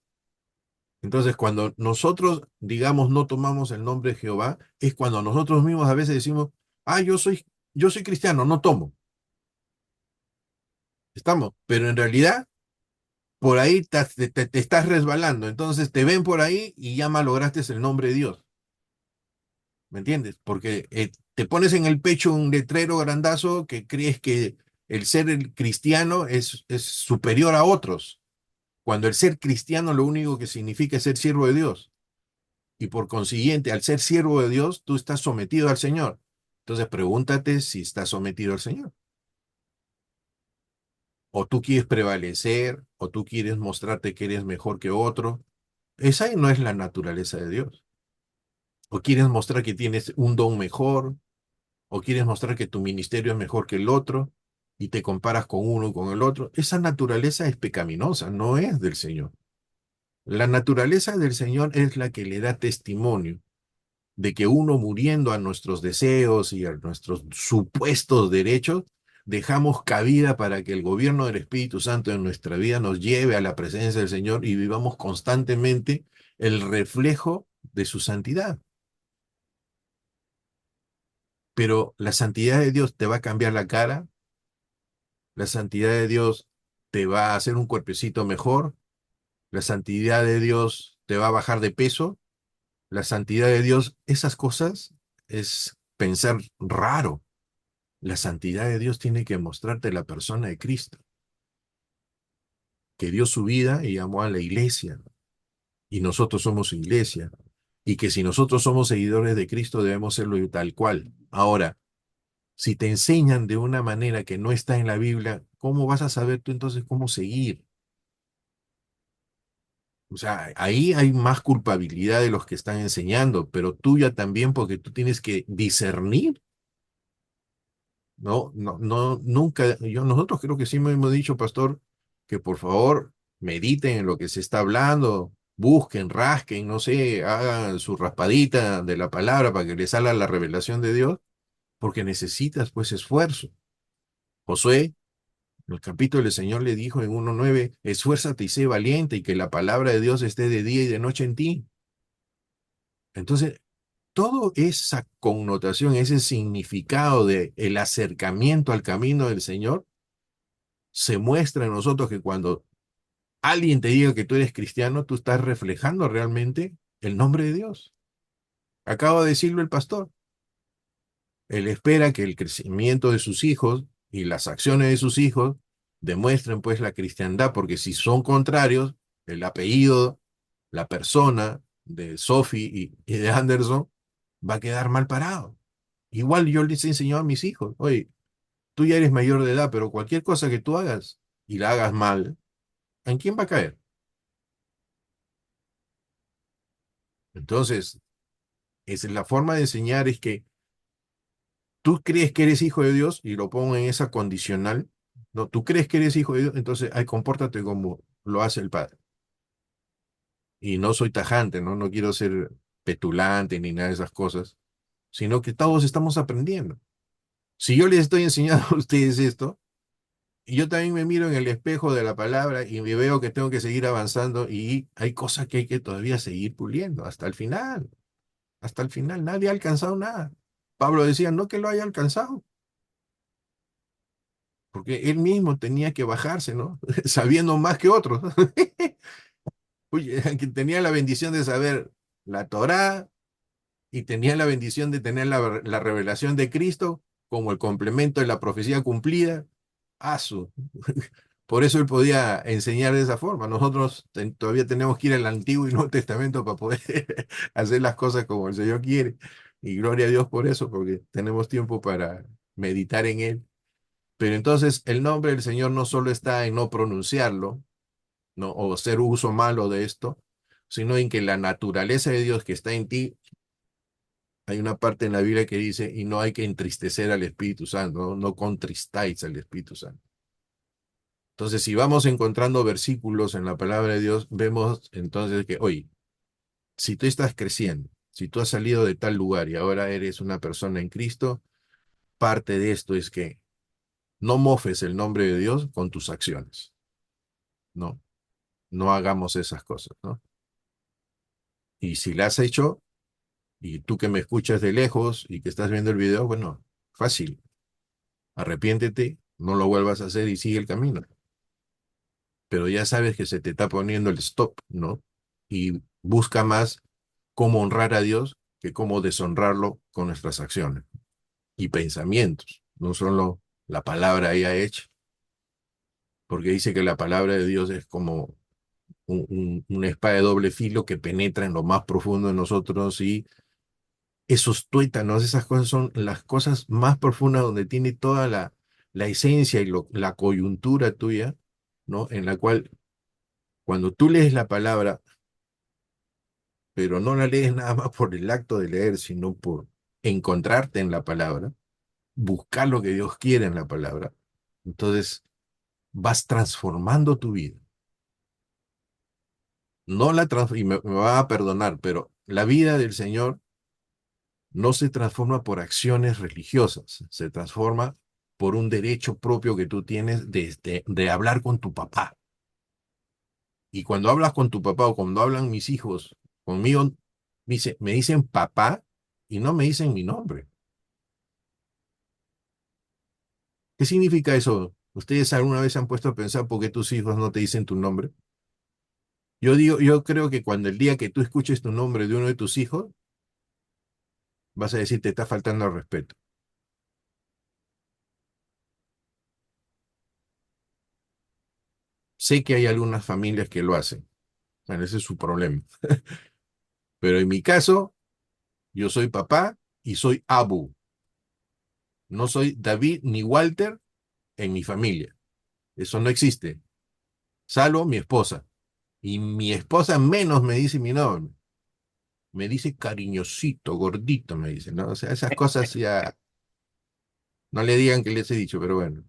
S1: Entonces, cuando nosotros, digamos, no tomamos el nombre de Jehová, es cuando nosotros mismos a veces decimos, ah, yo soy cristiano, no tomo. Estamos, pero en realidad por ahí te estás resbalando. Entonces te ven por ahí y ya malograste el nombre de Dios. ¿Me entiendes? Porque te pones en el pecho un letrero grandazo que crees que el ser el cristiano es superior a otros, cuando el ser cristiano lo único que significa es ser siervo de Dios. Y por consiguiente, al ser siervo de Dios, tú estás sometido al Señor. Entonces pregúntate si estás sometido al Señor. O tú quieres prevalecer, o tú quieres mostrarte que eres mejor que otro. Esa no es la naturaleza de Dios. O quieres mostrar que tienes un don mejor, o quieres mostrar que tu ministerio es mejor que el otro, y te comparas con uno y con el otro. Esa naturaleza es pecaminosa, no es del Señor. La naturaleza del Señor es la que le da testimonio de que uno muriendo a nuestros deseos y a nuestros supuestos derechos, dejamos cabida para que el gobierno del Espíritu Santo en nuestra vida nos lleve a la presencia del Señor y vivamos constantemente el reflejo de su santidad. Pero la santidad de Dios te va a cambiar la cara, la santidad de Dios te va a hacer un cuerpecito mejor, la santidad de Dios te va a bajar de peso, la santidad de Dios, esas cosas es pensar raro. La santidad de Dios tiene que mostrarte la persona de Cristo, que dio su vida y amó a la iglesia, y nosotros somos su iglesia, y que si nosotros somos seguidores de Cristo debemos serlo tal cual. Ahora, si te enseñan de una manera que no está en la Biblia, ¿cómo vas a saber tú entonces cómo seguir? O sea, ahí hay más culpabilidad de los que están enseñando, pero tuya también porque tú tienes que discernir. No, nunca, nosotros creo que sí me hemos dicho, pastor, que por favor mediten en lo que se está hablando, busquen, rasquen, no sé, hagan su raspadita de la palabra para que les salga la revelación de Dios, porque necesitas pues esfuerzo. Josué, en el capítulo del Señor le dijo en 1:9, esfuérzate y sé valiente y que la palabra de Dios esté de día y de noche en ti. Entonces, toda esa connotación, ese significado de el acercamiento al camino del Señor, se muestra en nosotros que cuando alguien te diga que tú eres cristiano, tú estás reflejando realmente el nombre de Dios. Acaba de decirlo el pastor. Él espera que el crecimiento de sus hijos y las acciones de sus hijos demuestren pues la cristiandad, porque si son contrarios, el apellido, la persona de Sophie y de Anderson va a quedar mal parado. Igual yo les he enseñado a mis hijos, oye, tú ya eres mayor de edad, pero cualquier cosa que tú hagas y la hagas mal, ¿en quién va a caer? Entonces, es la forma de enseñar es que tú crees que eres hijo de Dios y lo pongo en esa condicional. No, tú crees que eres hijo de Dios, entonces, ay, compórtate como lo hace el Padre. Y no soy tajante, ¿no? No quiero ser petulante ni nada de esas cosas, sino que todos estamos aprendiendo. Si yo les estoy enseñando a ustedes esto, y yo también me miro en el espejo de la palabra y me veo que tengo que seguir avanzando y hay cosas que hay que todavía seguir puliendo hasta el final. Hasta el final, nadie ha alcanzado nada. Pablo decía, no que lo haya alcanzado, porque él mismo tenía que bajarse, ¿no? Sabiendo más que otros. Oye, que tenía la bendición de saber la Torá y tenía la bendición de tener la revelación de Cristo como el complemento de la profecía cumplida. Asu. Por eso él podía enseñar de esa forma. Nosotros todavía tenemos que ir al Antiguo y Nuevo Testamento para poder hacer las cosas como el Señor quiere. Y gloria a Dios por eso, porque tenemos tiempo para meditar en él. Pero entonces el nombre del Señor no solo está en no pronunciarlo, ¿no? O hacer uso malo de esto, sino en que la naturaleza de Dios que está en ti, hay una parte en la Biblia que dice, y no hay que entristecer al Espíritu Santo, no, no contristáis al Espíritu Santo. Entonces, si vamos encontrando versículos en la palabra de Dios, vemos entonces que, oye, si tú estás creciendo, si tú has salido de tal lugar y ahora eres una persona en Cristo, parte de esto es que no mofes el nombre de Dios con tus acciones. No, no hagamos esas cosas, ¿no? Y si la has hecho, y tú que me escuchas de lejos y que estás viendo el video, bueno, fácil, arrepiéntete, no lo vuelvas a hacer y sigue el camino. Pero ya sabes que se te está poniendo el stop, ¿no? Y busca más cómo honrar a Dios que cómo deshonrarlo con nuestras acciones y pensamientos, no solo la palabra ella hecha, porque dice que la palabra de Dios es como una espada de doble filo que penetra en lo más profundo de nosotros y esos tuétanos, esas cosas son las cosas más profundas donde tiene toda la esencia y la coyuntura tuya, ¿no? En la cual cuando tú lees la palabra, pero no la lees nada más por el acto de leer, sino por encontrarte en la palabra, buscar lo que Dios quiere en la palabra, entonces vas transformando tu vida. No la y me va a perdonar, pero la vida del Señor no se transforma por acciones religiosas, se transforma por un derecho propio que tú tienes de hablar con tu papá. Y cuando hablas con tu papá o cuando hablan mis hijos conmigo, me dicen papá y no me dicen mi nombre. ¿Qué significa eso? ¿Ustedes alguna vez se han puesto a pensar por qué tus hijos no te dicen tu nombre? Yo digo, yo creo que cuando el día que tú escuches tu nombre de uno de tus hijos, vas a decir te está faltando al respeto. Sé que hay algunas familias que lo hacen. Bueno, ese es su problema. Pero en mi caso, yo soy papá y soy Abu. No soy David ni Walter en mi familia. Eso no existe. Salvo mi esposa. Y mi esposa menos me dice mi nombre. Me dice cariñosito, gordito, me dice, ¿no? O sea, esas cosas ya no le digan que les he dicho, pero bueno.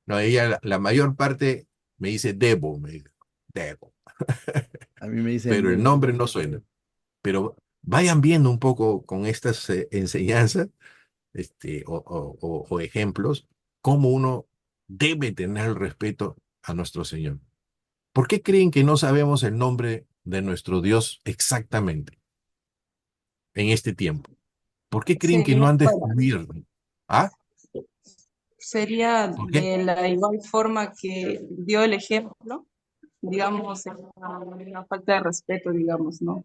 S1: No, ella la mayor parte me dice Debo, me dice, Debo.
S4: A mí me dicen
S1: Pero el
S4: Nemo.
S1: nombre no suena. Pero vayan viendo un poco con estas enseñanzas o ejemplos cómo uno debe tener el respeto a nuestro Señor. ¿Por qué creen que no sabemos el nombre de nuestro Dios exactamente en este tiempo? ¿Por qué creen que no
S3: Sería,
S1: han
S3: bueno,
S1: descubierto? ¿Ah?
S3: sería
S1: ¿Por qué?
S3: de la igual forma que dio el ejemplo, digamos, una falta de respeto, digamos, ¿no?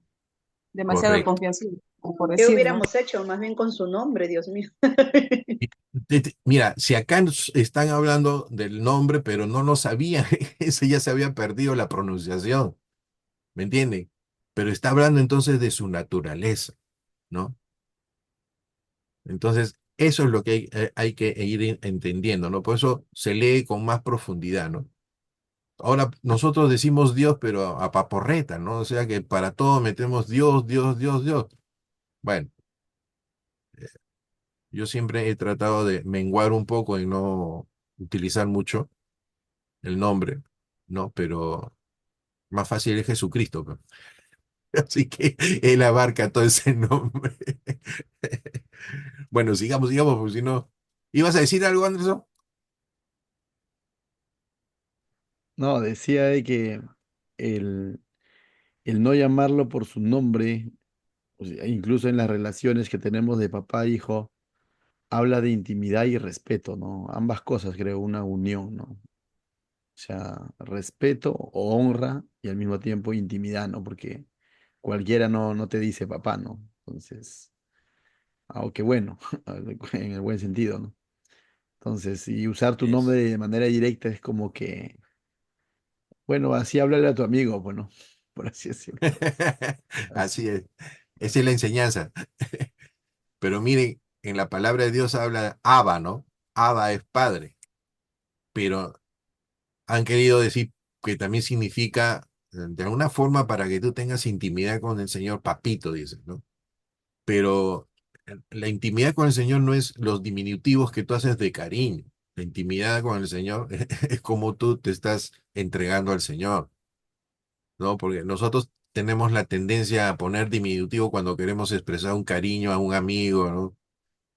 S3: demasiado
S1: correcto.
S3: confianzudo, por
S2: ¿Qué
S3: decir, ¿no?
S2: hubiéramos hecho más bien con su nombre, Dios mío?
S1: Mira, si acá están hablando del nombre, pero no lo sabían, ese ya se había perdido la pronunciación, ¿me entienden? Pero está hablando entonces de su naturaleza, ¿no? Entonces, eso es lo que hay que ir entendiendo, ¿no? Por eso se lee con más profundidad, ¿no? Ahora nosotros decimos Dios, pero a paporreta, ¿no? O sea que para todo metemos Dios, Dios, Dios, Dios. Bueno, yo siempre he tratado de menguar un poco y no utilizar mucho el nombre, ¿no? Pero más fácil es Jesucristo, pues. Así que él abarca todo ese nombre. Bueno, sigamos, sigamos, porque si no. ¿Ibas a decir algo, Anderson?
S4: No, decía de que el, el no llamarlo por su nombre, o sea, incluso en las relaciones que tenemos de papá e hijo, habla de intimidad y respeto, ¿no? Ambas cosas, creo, una unión, ¿no? O sea, respeto o honra y al mismo tiempo intimidad, ¿no? Porque cualquiera no te dice papá, ¿no? Entonces, aunque bueno, en el buen sentido, ¿no? Entonces, y usar tu nombre
S1: Es.
S4: de manera directa es como que, bueno, así háblale a tu amigo, bueno, por así decirlo. Así.
S1: Así es. Esa es la enseñanza. Pero miren, en la palabra de Dios habla Abba, ¿no? Abba es padre, pero han querido decir que también significa, de alguna forma, para que tú tengas intimidad con el Señor, papito, dicen, ¿no? Pero la intimidad con el Señor no es los diminutivos que tú haces de cariño. La intimidad con el Señor es como tú te estás entregando al Señor, ¿no? Porque nosotros tenemos la tendencia a poner diminutivo cuando queremos expresar un cariño a un amigo, ¿no?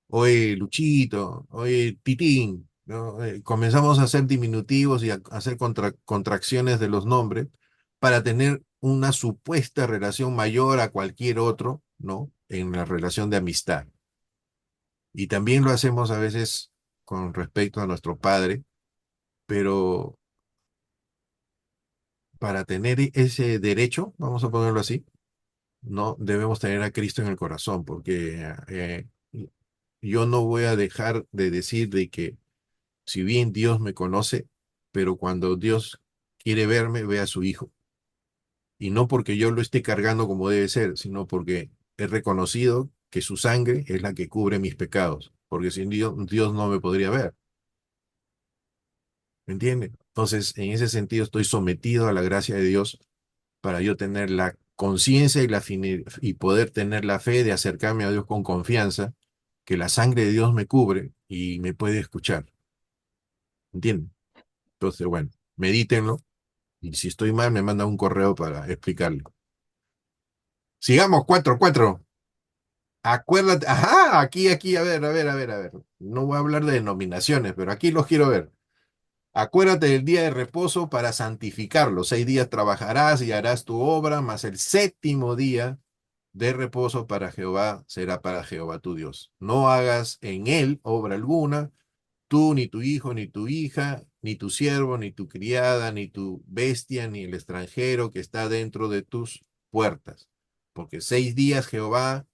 S1: Oye, Luchito, oye, Titín, ¿no? Comenzamos a hacer diminutivos y a hacer contracciones de los nombres para tener una supuesta relación mayor a cualquier otro, ¿no? En la relación de amistad. Y también lo hacemos a veces con respecto a nuestro padre, pero para tener ese derecho, vamos a ponerlo así, no debemos tener a Cristo en el corazón, porque yo no voy a dejar de decir de que si bien Dios me conoce, pero cuando Dios quiere verme, ve a su Hijo. Y no porque yo lo esté cargando como debe ser, sino porque he reconocido que su sangre es la que cubre mis pecados, porque sin Dios, Dios no me podría ver. ¿Me entiende? Entonces, en ese sentido, estoy sometido a la gracia de Dios para yo tener la conciencia y, y poder tener la fe de acercarme a Dios con confianza, que la sangre de Dios me cubre y me puede escuchar. ¿Entienden? Entonces, bueno, medítenlo. Y si estoy mal, me manda un correo para explicarlo. Sigamos, cuatro, cuatro. Acuérdate, ajá, aquí, a ver, a ver, a ver, a ver. No voy a hablar de denominaciones, pero aquí los quiero ver. Acuérdate del día de reposo para santificarlo. 6 días trabajarás y harás tu obra, mas el séptimo día de reposo para Jehová será para Jehová tu Dios. No hagas en él obra alguna, tú, ni tu hijo, ni tu hija, ni tu siervo, ni tu criada, ni tu bestia, ni el extranjero que está dentro de tus puertas. Porque 6 días Jehová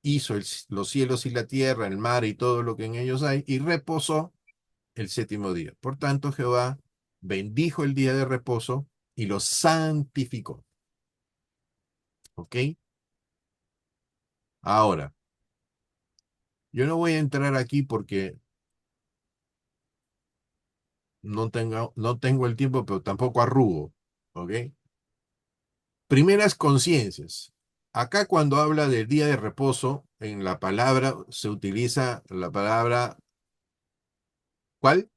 S1: hizo los cielos y la tierra, el mar y todo lo que en ellos hay, y reposó el séptimo día. Por tanto, Jehová bendijo el día de reposo y lo santificó. ¿Ok? Ahora, yo no voy a entrar aquí porque no tengo el tiempo, pero tampoco arrugo. ¿Ok? Primeras conciencias. Acá cuando habla del día de reposo, en la palabra se utiliza la palabra, ¿cuál?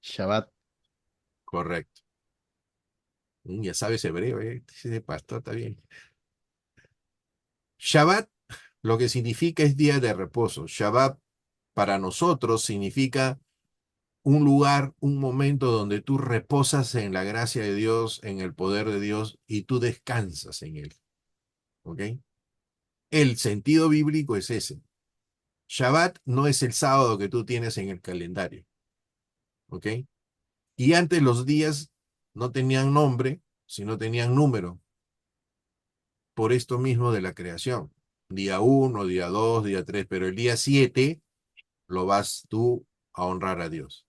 S4: Shabbat.
S1: Correcto. Ya sabes hebreo, ¿eh? Ese pastor está bien. Shabbat, lo que significa es día de reposo. Shabbat para nosotros significa un lugar, un momento donde tú reposas en la gracia de Dios, en el poder de Dios y tú descansas en él. ¿Ok? El sentido bíblico es ese. Shabbat no es el sábado que tú tienes en el calendario. ¿Ok? Y antes los días no tenían nombre, sino tenían número. por esto mismo de la creación. Día 1, día 2, día 3, pero el día 7 lo vas tú a honrar a Dios.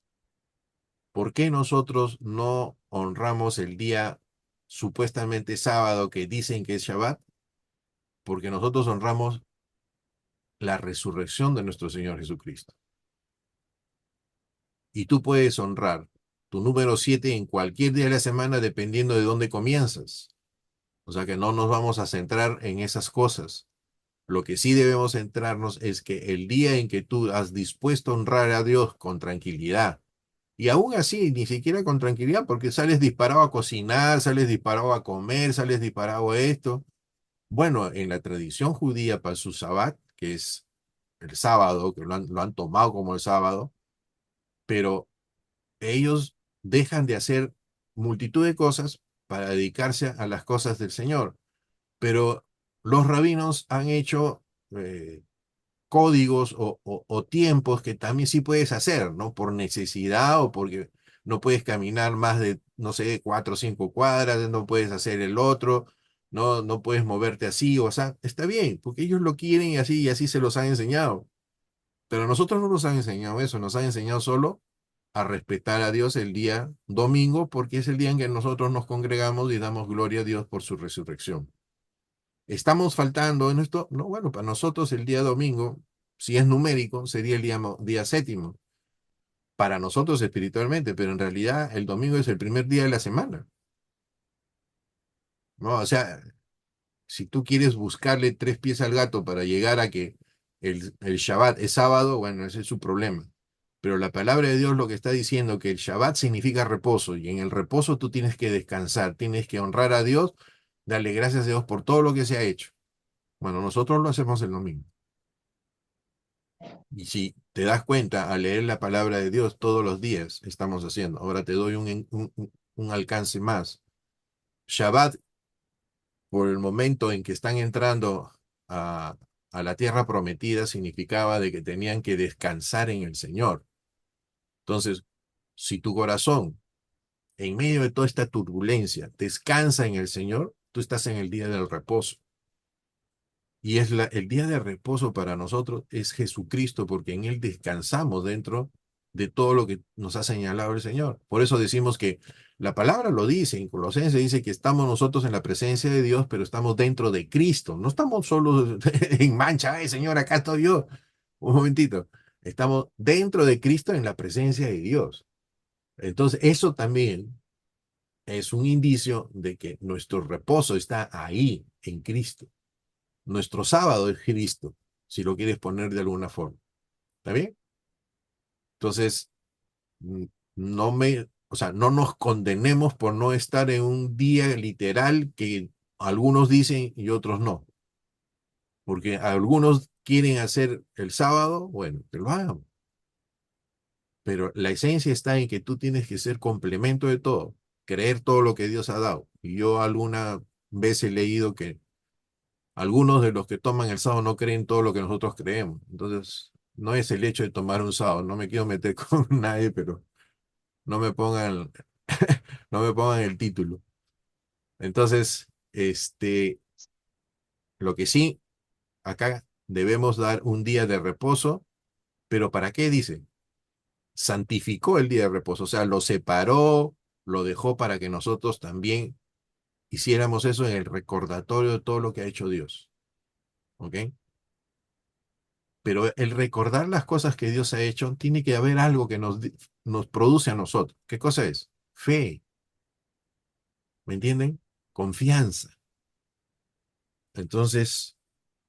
S1: ¿Por qué nosotros no honramos el día supuestamente sábado que dicen que es Shabbat? Porque nosotros honramos la resurrección de nuestro Señor Jesucristo. Y tú puedes honrar tu número 7 en cualquier día de la semana dependiendo de dónde comienzas. O sea que no nos vamos a centrar en esas cosas. Lo que sí debemos centrarnos es que el día en que tú has dispuesto a honrar a Dios con tranquilidad, y aún así, ni siquiera con tranquilidad, porque sales disparado a cocinar, sales disparado a comer, sales disparado a esto. Bueno, en la tradición judía para su sabbat, que es el sábado, que lo han tomado como el sábado, pero ellos dejan de hacer multitud de cosas para dedicarse a las cosas del Señor. Pero los rabinos han hecho códigos o tiempos que también sí puedes hacer, ¿no? Por necesidad o porque no puedes caminar más de, no sé, 4 o 5 cuadras, no puedes hacer el otro, no puedes moverte así, o sea, está bien, porque ellos lo quieren y así se los han enseñado. Pero a nosotros no nos han enseñado eso, nos han enseñado solo a respetar a Dios el día domingo, porque es el día en que nosotros nos congregamos y damos gloria a Dios por su resurrección. ¿Estamos faltando en esto? No, bueno, para nosotros el día domingo, si es numérico, sería el día séptimo. Para nosotros espiritualmente, pero en realidad el domingo es el primer día de la semana. ¿No? O sea, si tú quieres buscarle 3 pies al gato para llegar a que el Shabbat es sábado, bueno, ese es su problema. Pero la palabra de Dios lo que está diciendo que el Shabbat significa reposo y en el reposo tú tienes que descansar, tienes que honrar a Dios, darle gracias a Dios por todo lo que se ha hecho. Bueno, nosotros lo hacemos el domingo. Y si te das cuenta, al leer la palabra de Dios todos los días, estamos haciendo. Ahora te doy un alcance más. Shabbat, por el momento en que están entrando a, a la tierra prometida, significaba de que tenían que descansar en el Señor. Entonces, si tu corazón, en medio de toda esta turbulencia, descansa en el Señor, tú estás en el día del reposo. Y el día de reposo para nosotros es Jesucristo, porque en Él descansamos dentro de todo lo que nos ha señalado el Señor. Por eso decimos que la palabra lo dice, en Colosenses dice que estamos nosotros en la presencia de Dios, pero estamos dentro de Cristo. No estamos solo en mancha, ay Señor, acá estoy yo. Un momentito. Estamos dentro de Cristo en la presencia de Dios. Entonces, eso también es un indicio de que nuestro reposo está ahí, en Cristo. Nuestro sábado es Cristo, si lo quieres poner de alguna forma. ¿Está bien? Entonces, mm, o sea, no nos condenemos por no estar en un día literal que algunos dicen y otros no. Porque algunos quieren hacer el sábado, bueno, que lo hagan. Pero la esencia está en que tú tienes que ser complemento de todo, creer todo lo que Dios ha dado. Y yo alguna vez he leído que algunos de los que toman el sábado no creen todo lo que nosotros creemos. Entonces, no es el hecho de tomar un sábado. No me quiero meter con nadie, pero no me pongan, no me pongan el título. Entonces, lo que sí, acá debemos dar un día de reposo, pero ¿para qué dice? Santificó el día de reposo, o sea, lo separó, lo dejó para que nosotros también hiciéramos eso en el recordatorio de todo lo que ha hecho Dios. ¿Ok? Pero el recordar las cosas que Dios ha hecho, tiene que haber algo que nos produce a nosotros. ¿Qué cosa es? Fe. ¿Me entienden? Confianza. Entonces,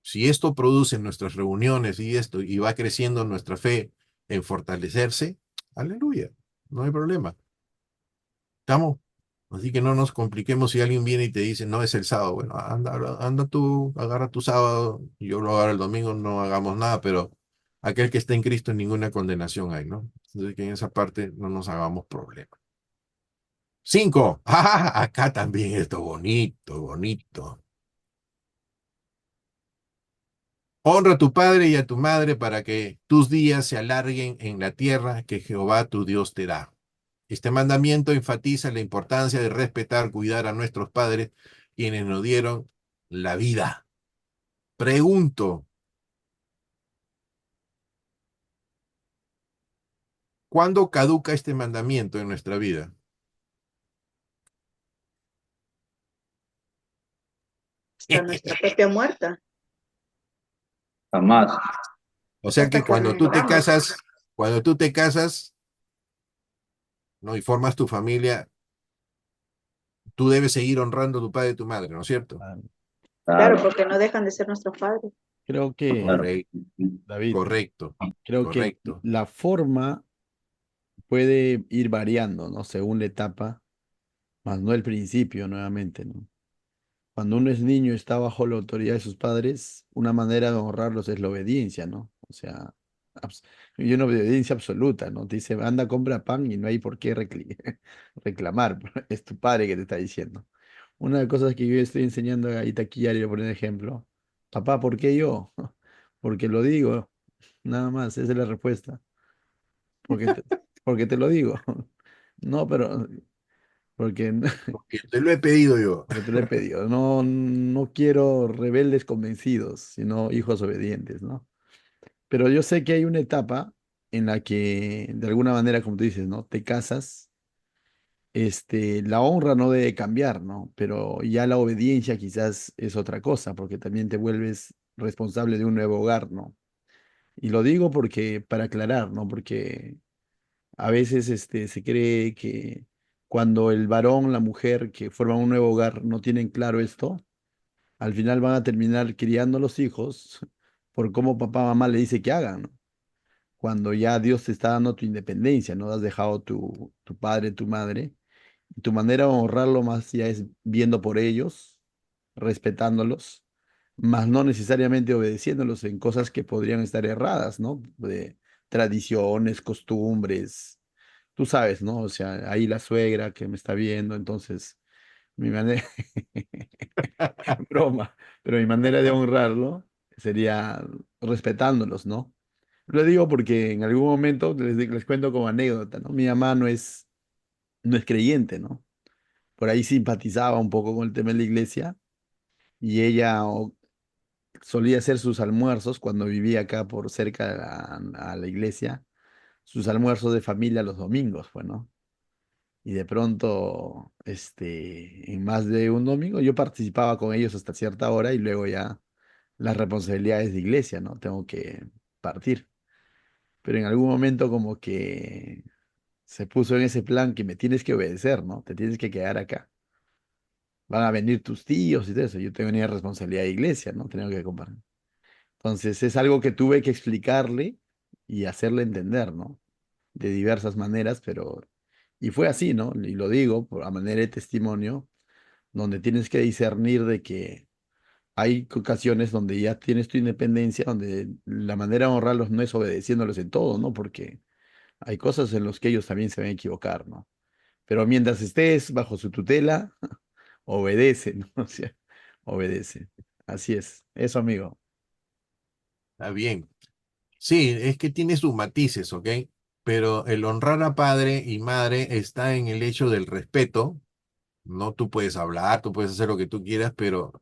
S1: si esto produce en nuestras reuniones y esto, y va creciendo nuestra fe en fortalecerse, aleluya, no hay problema. ¿Estamos? Así que no nos compliquemos si alguien viene y te dice, no es el sábado. Bueno, anda tú, agarra tu sábado, y yo lo agarro el domingo, no hagamos nada, pero aquel que está en Cristo ninguna condenación hay, ¿no? Entonces que en esa parte no nos hagamos problema. 5. Ah, acá también esto bonito, bonito. Honra a tu padre y a tu madre para que tus días se alarguen en la tierra que Jehová tu Dios te da. Este mandamiento enfatiza la importancia de respetar, cuidar a nuestros padres, quienes nos dieron la vida. Pregunto, ¿cuándo caduca este mandamiento en nuestra vida?
S2: Hasta nuestra propia muerta,
S5: Jamás.
S1: O sea
S2: hasta
S1: que
S2: que muramos.
S1: cuando tú te casas, ¿no? Y formas tu familia, tú debes seguir honrando a tu padre y tu madre, ¿no es cierto?
S4: Ah,
S2: Claro,
S5: Claro,
S2: porque no dejan de ser nuestros padres.
S4: creo que,
S5: claro.
S1: Correcto,
S4: David,
S1: correcto,
S4: creo que
S1: correcto.
S4: la forma puede ir variando, ¿no? Según la etapa, más no el principio, nuevamente, ¿no? Cuando uno es niño y está bajo la autoridad de sus padres, una manera de honrarlos es la obediencia, ¿no? O sea, abs- y una obediencia absoluta, ¿no? Te dice, anda, compra pan y no hay por qué reclamar, es tu padre que te está diciendo. Una de las cosas que yo estoy enseñando a Itaquí, por ejemplo, papá, ¿por qué yo? Porque lo digo, nada más, esa es la respuesta, porque te, porque te lo digo. No, pero porque
S1: Porque te lo he pedido yo.
S4: porque te lo he pedido. No, no quiero rebeldes convencidos, sino hijos obedientes, ¿no? Pero yo sé que hay una etapa en la que, de alguna manera, como tú dices, ¿no? Te casas, la honra no debe cambiar, ¿no? Pero ya la obediencia quizás es otra cosa, porque también te vuelves responsable de un nuevo hogar, ¿no? Y lo digo porque, para aclarar, ¿no? Porque a veces, se cree que cuando el varón, la mujer que forman un nuevo hogar no tienen claro esto, al final van a terminar criando a los hijos por cómo papá mamá le dice que hagan, ¿no? Cuando ya Dios te está dando tu independencia, no has dejado tu padre, tu madre, y tu manera de honrarlo más ya es viendo por ellos, respetándolos, más no necesariamente obedeciéndolos en cosas que podrían estar erradas, ¿no? De tradiciones, costumbres, tú sabes, ¿no? O sea, ahí la suegra que me está viendo, entonces mi manera, broma, pero mi manera de honrarlo sería respetándolos, ¿no? Lo digo porque en algún momento les cuento como anécdota, ¿no? Mi mamá no es creyente, ¿no? Por ahí simpatizaba un poco con el tema de la iglesia y ella solía hacer sus almuerzos cuando vivía acá por cerca a la iglesia, sus almuerzos de familia los domingos, pues, ¿no? Y de pronto, en más de un domingo, yo participaba con ellos hasta cierta hora y luego ya las responsabilidades de iglesia, ¿no? Tengo que partir. Pero en algún momento como que se puso en ese plan que me tienes que obedecer, ¿no? Te tienes que quedar acá. Van a venir tus tíos y todo eso. Yo tenía responsabilidad de iglesia, ¿no? Tenía que acompañar. Entonces es algo que tuve que explicarle y hacerle entender, ¿no? De diversas maneras, pero... Y fue así, ¿no? Y lo digo a manera de testimonio, donde tienes que discernir de que hay ocasiones donde ya tienes tu independencia, donde la manera de honrarlos no es obedeciéndolos en todo, ¿no? Porque hay cosas en las que ellos también se van a equivocar, ¿no? Pero mientras estés bajo su tutela, obedece, ¿no? O sea, obedece. Así es. Eso, amigo.
S1: Está bien. Sí, es que tiene sus matices, ¿ok? Pero el honrar a padre y madre está en el hecho del respeto. No, tú puedes hablar, tú puedes hacer lo que tú quieras, pero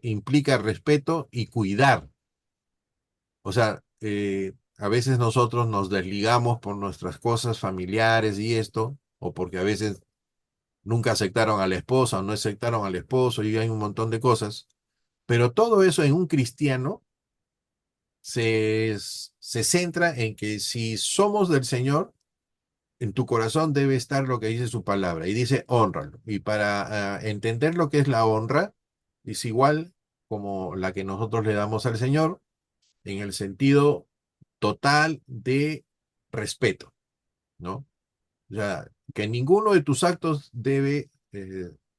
S1: implica respeto y cuidar. O sea, a veces nosotros nos desligamos por nuestras cosas familiares y esto, o porque a veces nunca aceptaron a la esposa o no aceptaron al esposo y hay un montón de cosas. Pero todo eso en un cristiano se centra en que si somos del Señor, en tu corazón debe estar lo que dice su palabra y dice honralo. Y para entender lo que es la honra, es igual como la que nosotros le damos al Señor en el sentido total de respeto, ¿no? O sea, que ninguno de tus actos debe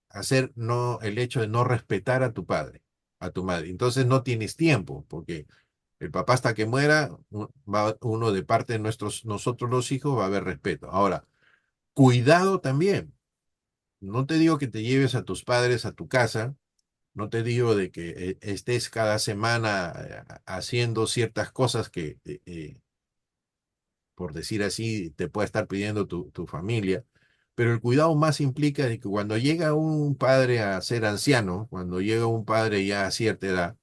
S1: hacer no, el hecho de no respetar a tu padre, a tu madre. Entonces no tienes tiempo, porque el papá hasta que muera, va uno de parte de nosotros los hijos va a haber respeto. Ahora, cuidado también. No te digo que te lleves a tus padres a tu casa, no te digo de que estés cada semana haciendo ciertas cosas que, por decir así, te pueda estar pidiendo tu familia, pero el cuidado más implica de que cuando llega un padre a ser anciano, cuando llega un padre ya a cierta edad,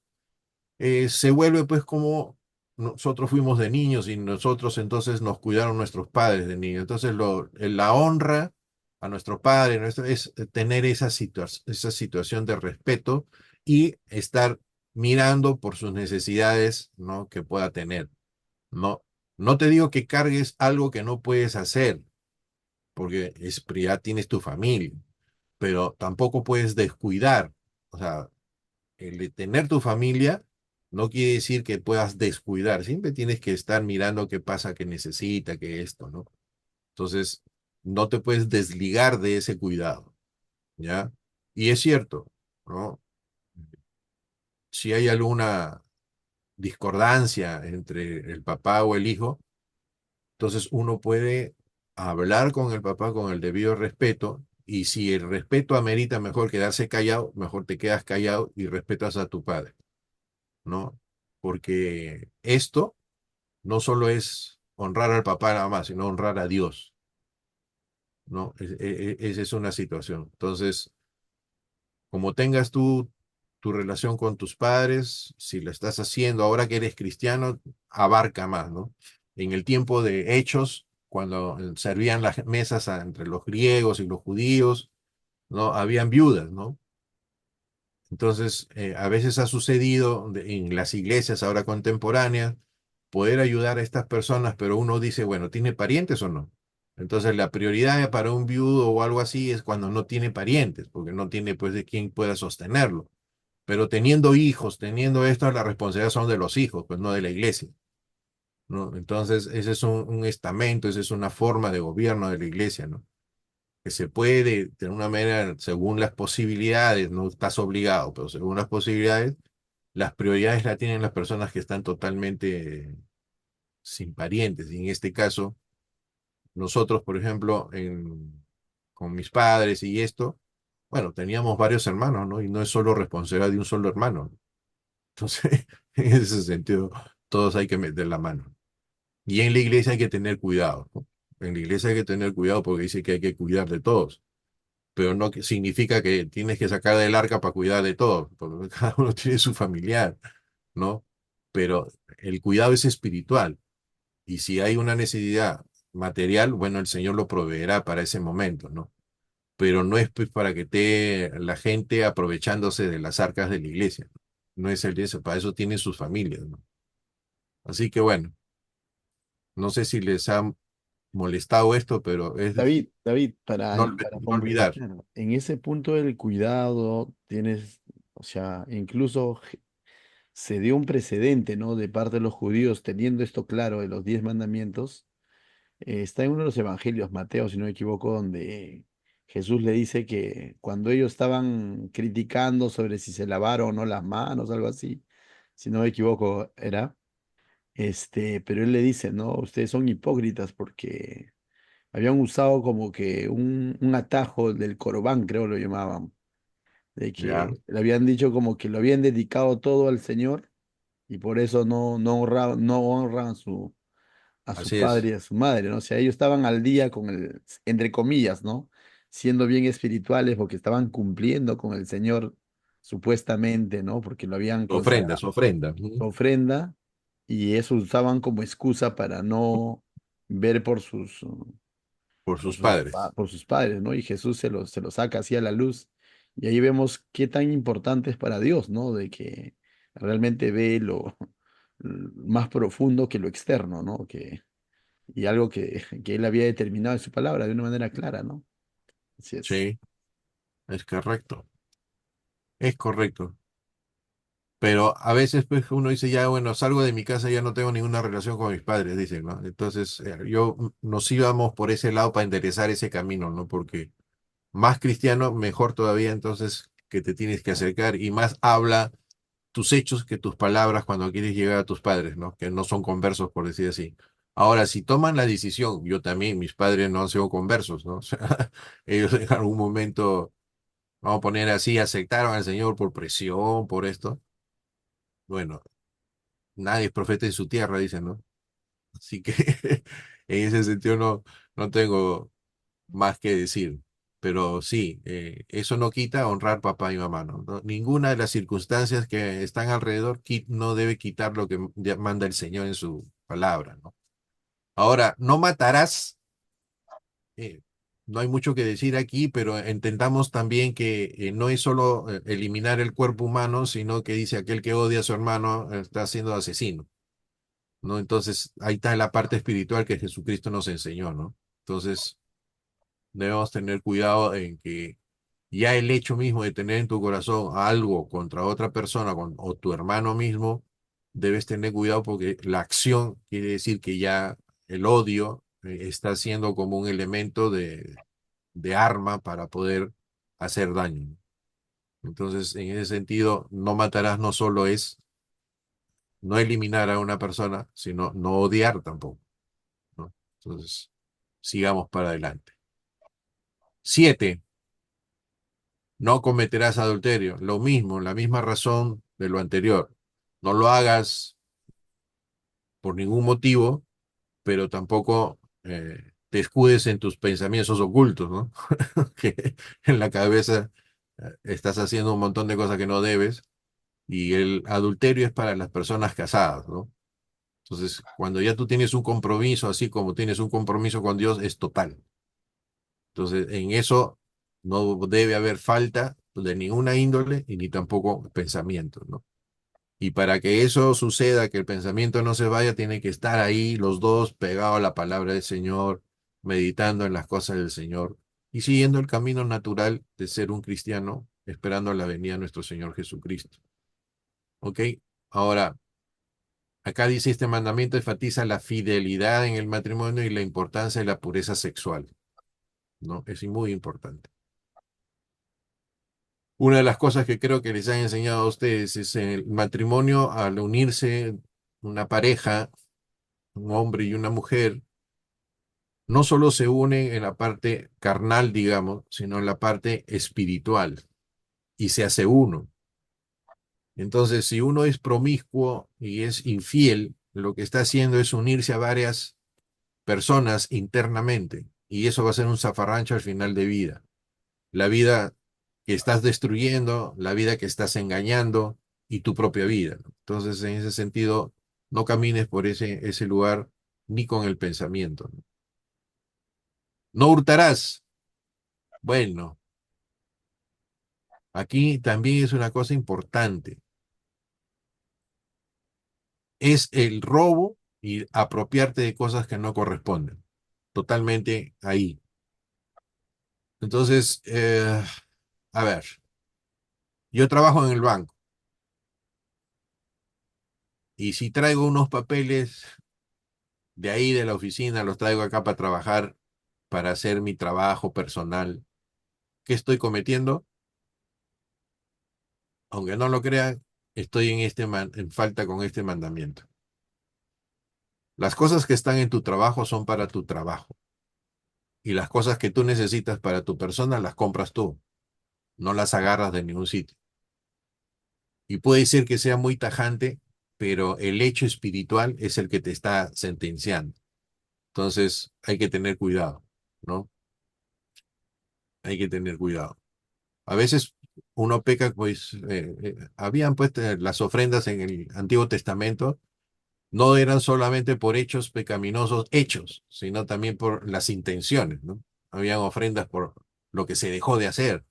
S1: se vuelve pues como nosotros fuimos de niños y nosotros entonces nos cuidaron nuestros padres de niños. Entonces la honra a nuestro padre es tener esa situación de respeto y estar mirando por sus necesidades, ¿no? Que pueda tener. No, no te digo que cargues algo que no puedes hacer, porque ya tienes tu familia, pero tampoco puedes descuidar. O sea, el de tener tu familia no quiere decir que puedas descuidar. Siempre tienes que estar mirando qué pasa, qué necesita, qué esto, ¿no? Entonces, no te puedes desligar de ese cuidado, ¿ya? Y es cierto, ¿no? Si hay alguna discordancia entre el papá o el hijo, entonces uno puede hablar con el papá con el debido respeto, y si el respeto amerita mejor quedarse callado, mejor te quedas callado y respetas a tu padre, ¿no? Porque esto no solo es honrar al papá nada más, sino honrar a Dios, ¿no? Esa es una situación. Entonces, como tengas tú tu relación con tus padres, si la estás haciendo ahora que eres cristiano, abarca más, ¿no? En el tiempo de Hechos, cuando servían las mesas entre los griegos y los judíos, ¿no? Habían viudas, ¿no? Entonces, a veces ha sucedido en las iglesias ahora contemporáneas poder ayudar a estas personas, pero uno dice, bueno, ¿tiene parientes o no? Entonces, la prioridad para un viudo o algo así es cuando no tiene parientes, porque no tiene pues de quien pueda sostenerlo. Pero teniendo hijos, teniendo esto, las responsabilidades son de los hijos, pues no de la iglesia, ¿no? Entonces, ese es un estamento, esa es una forma de gobierno de la iglesia, ¿no? Que se puede, de una manera, según las posibilidades, no estás obligado, pero según las posibilidades, las prioridades las tienen las personas que están totalmente sin parientes. Y en este caso, nosotros, por ejemplo, con mis padres y esto, bueno, teníamos varios hermanos, ¿no? Y no es solo responsabilidad de un solo hermano, ¿no? Entonces, en ese sentido, todos hay que meter la mano. Y en la iglesia hay que tener cuidado, ¿no? En la iglesia hay que tener cuidado porque dice que hay que cuidar de todos, pero no significa que tienes que sacar del arca para cuidar de todos, porque cada uno tiene su familiar, ¿no? Pero el cuidado es espiritual, y si hay una necesidad material, bueno, el Señor lo proveerá para ese momento, ¿no? Pero no es pues para que esté la gente aprovechándose de las arcas de la iglesia. No es el de eso, para eso tienen sus familias, ¿no? Así que bueno, no sé si les ha molestado esto, pero es
S4: David, para
S1: no olvidar.
S4: complementar, en ese punto del cuidado tienes, o sea, incluso se dio un precedente, ¿no? De parte de los judíos, teniendo esto claro de los 10 mandamientos. Está en uno de los evangelios, Mateo, si no me equivoco, donde Jesús le dice que cuando ellos estaban criticando sobre si se lavaron o no las manos, algo así, si no me equivoco, era, pero él le dice, no, ustedes son hipócritas porque habían usado como que un atajo del Corban, creo lo llamaban, de
S1: Ya,
S4: que le habían dicho como que lo habían dedicado todo al Señor y por eso no honran a su
S1: así
S4: padre
S1: es.
S4: y a su madre, ¿no? O sea, ellos estaban al día con entre comillas, ¿no? Siendo bien espirituales porque estaban cumpliendo con el Señor supuestamente, ¿no? Porque lo habían
S1: Ofrenda,
S4: consagrado
S1: su ofrenda.
S4: su ofrenda y eso usaban como excusa para no ver
S1: Por sus padres.
S4: por sus padres, ¿no? Y Jesús se lo saca así a la luz. Y ahí vemos qué tan importante es para Dios, ¿no? De que realmente ve lo más profundo que lo externo, ¿no? Y algo que él había determinado en su palabra de una manera clara, ¿no? Así es.
S1: Sí, es correcto. Es correcto. Pero a veces pues uno dice, ya bueno, salgo de mi casa, ya no tengo ninguna relación con mis padres, dicen, ¿no? Entonces nos íbamos por ese lado para enderezar ese camino, ¿no? Porque más cristiano, mejor todavía entonces que te tienes que acercar, y más habla tus hechos que tus palabras cuando quieres llegar a tus padres, ¿no? Que no son conversos, por decir así. Ahora, si toman la decisión, yo también, mis padres no han sido conversos, ¿no? O sea, ellos en algún momento, vamos a poner así, aceptaron al Señor por presión, por esto. Bueno, nadie es profeta en su tierra, dicen, ¿no? Así que en ese sentido no tengo más que decir. Pero sí, eso no quita honrar papá y mamá, ¿no? Ninguna de las circunstancias que están alrededor no debe quitar lo que ya manda el Señor en su palabra, ¿no? Ahora, no matarás. eh, no hay mucho que decir aquí, pero entendamos también que no es solo eliminar el cuerpo humano, sino que dice aquel que odia a su hermano está siendo asesino, ¿no? Entonces, ahí está la parte espiritual que Jesucristo nos enseñó, ¿no? Entonces, debemos tener cuidado en que ya el hecho mismo de tener en tu corazón algo contra otra persona o tu hermano mismo, debes tener cuidado porque la acción quiere decir que ya el odio está siendo como un elemento de arma para poder hacer daño. Entonces, en ese sentido, no matarás no solo es no eliminar a una persona, sino no odiar tampoco, ¿no? Entonces, sigamos para adelante. 7, no cometerás adulterio. Lo mismo, la misma razón de lo anterior. No lo hagas por ningún motivo, pero tampoco te escudes en tus pensamientos ocultos, ¿no? Que en la cabeza estás haciendo un montón de cosas que no debes. Y el adulterio es para las personas casadas, ¿no? Entonces, cuando ya tú tienes un compromiso, así como tienes un compromiso con Dios, es total. Entonces, en eso no debe haber falta de ninguna índole y ni tampoco pensamiento, ¿no? Y para que eso suceda, que el pensamiento no se vaya, tiene que estar ahí los dos pegados a la palabra del Señor, meditando en las cosas del Señor y siguiendo el camino natural de ser un cristiano, esperando la venida de nuestro Señor Jesucristo. ¿Ok? Ahora, acá dice este mandamiento enfatiza la fidelidad en el matrimonio y la importancia de la pureza sexual, ¿no? Es muy importante. Una de las cosas que creo que les han enseñado a ustedes es el matrimonio, al unirse una pareja, un hombre y una mujer, no solo se unen en la parte carnal, digamos, sino en la parte espiritual y se hace uno. Entonces, si uno es promiscuo y es infiel, lo que está haciendo es unirse a varias personas internamente y eso va a ser un zafarrancho al final de vida. La vida que estás destruyendo, la vida que estás engañando y tu propia vida, ¿no? Entonces, en ese sentido, no camines por ese lugar ni con el pensamiento, ¿no? No hurtarás. Bueno, aquí también es una cosa importante. Es el robo y apropiarte de cosas que no corresponden. Totalmente ahí. Entonces, a ver, yo trabajo en el banco y si traigo unos papeles de ahí de la oficina, los traigo acá para trabajar, para hacer mi trabajo personal, ¿qué estoy cometiendo? Aunque no lo crean, estoy en falta con este mandamiento. Las cosas que están en tu trabajo son para tu trabajo y las cosas que tú necesitas para tu persona las compras tú, no las agarras de ningún sitio. Y puede ser que sea muy tajante, pero el hecho espiritual es el que te está sentenciando. Entonces hay que tener cuidado, ¿no? Hay que tener cuidado. A veces uno peca, pues, habían pues las ofrendas en el Antiguo Testamento, no eran solamente por hechos pecaminosos hechos, sino también por las intenciones, ¿no? Habían ofrendas por lo que se dejó de hacer,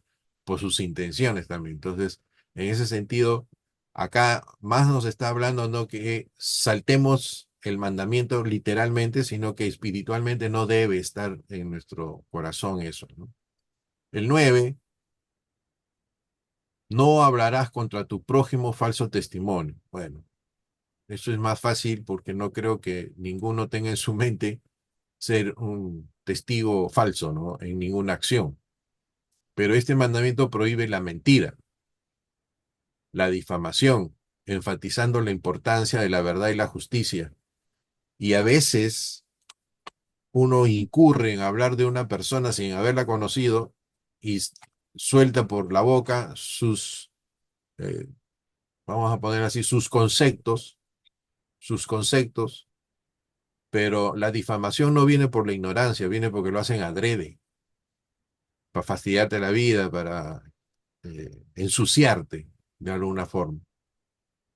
S1: por sus intenciones también. Entonces, en ese sentido, acá más nos está hablando no que saltemos el mandamiento literalmente, sino que espiritualmente no debe estar en nuestro corazón eso, ¿no? El 9, no hablarás contra tu prójimo falso testimonio. Bueno, eso es más fácil porque no creo que ninguno tenga en su mente ser un testigo falso, ¿no? En ninguna acción. Pero este mandamiento prohíbe la mentira, la difamación, enfatizando la importancia de la verdad y la justicia. Y a veces uno incurre en hablar de una persona sin haberla conocido y suelta por la boca eh, vamos a poner así, sus conceptos, pero la difamación no viene por la ignorancia, viene porque lo hacen adrede. para fastidiarte la vida, para ensuciarte de alguna forma.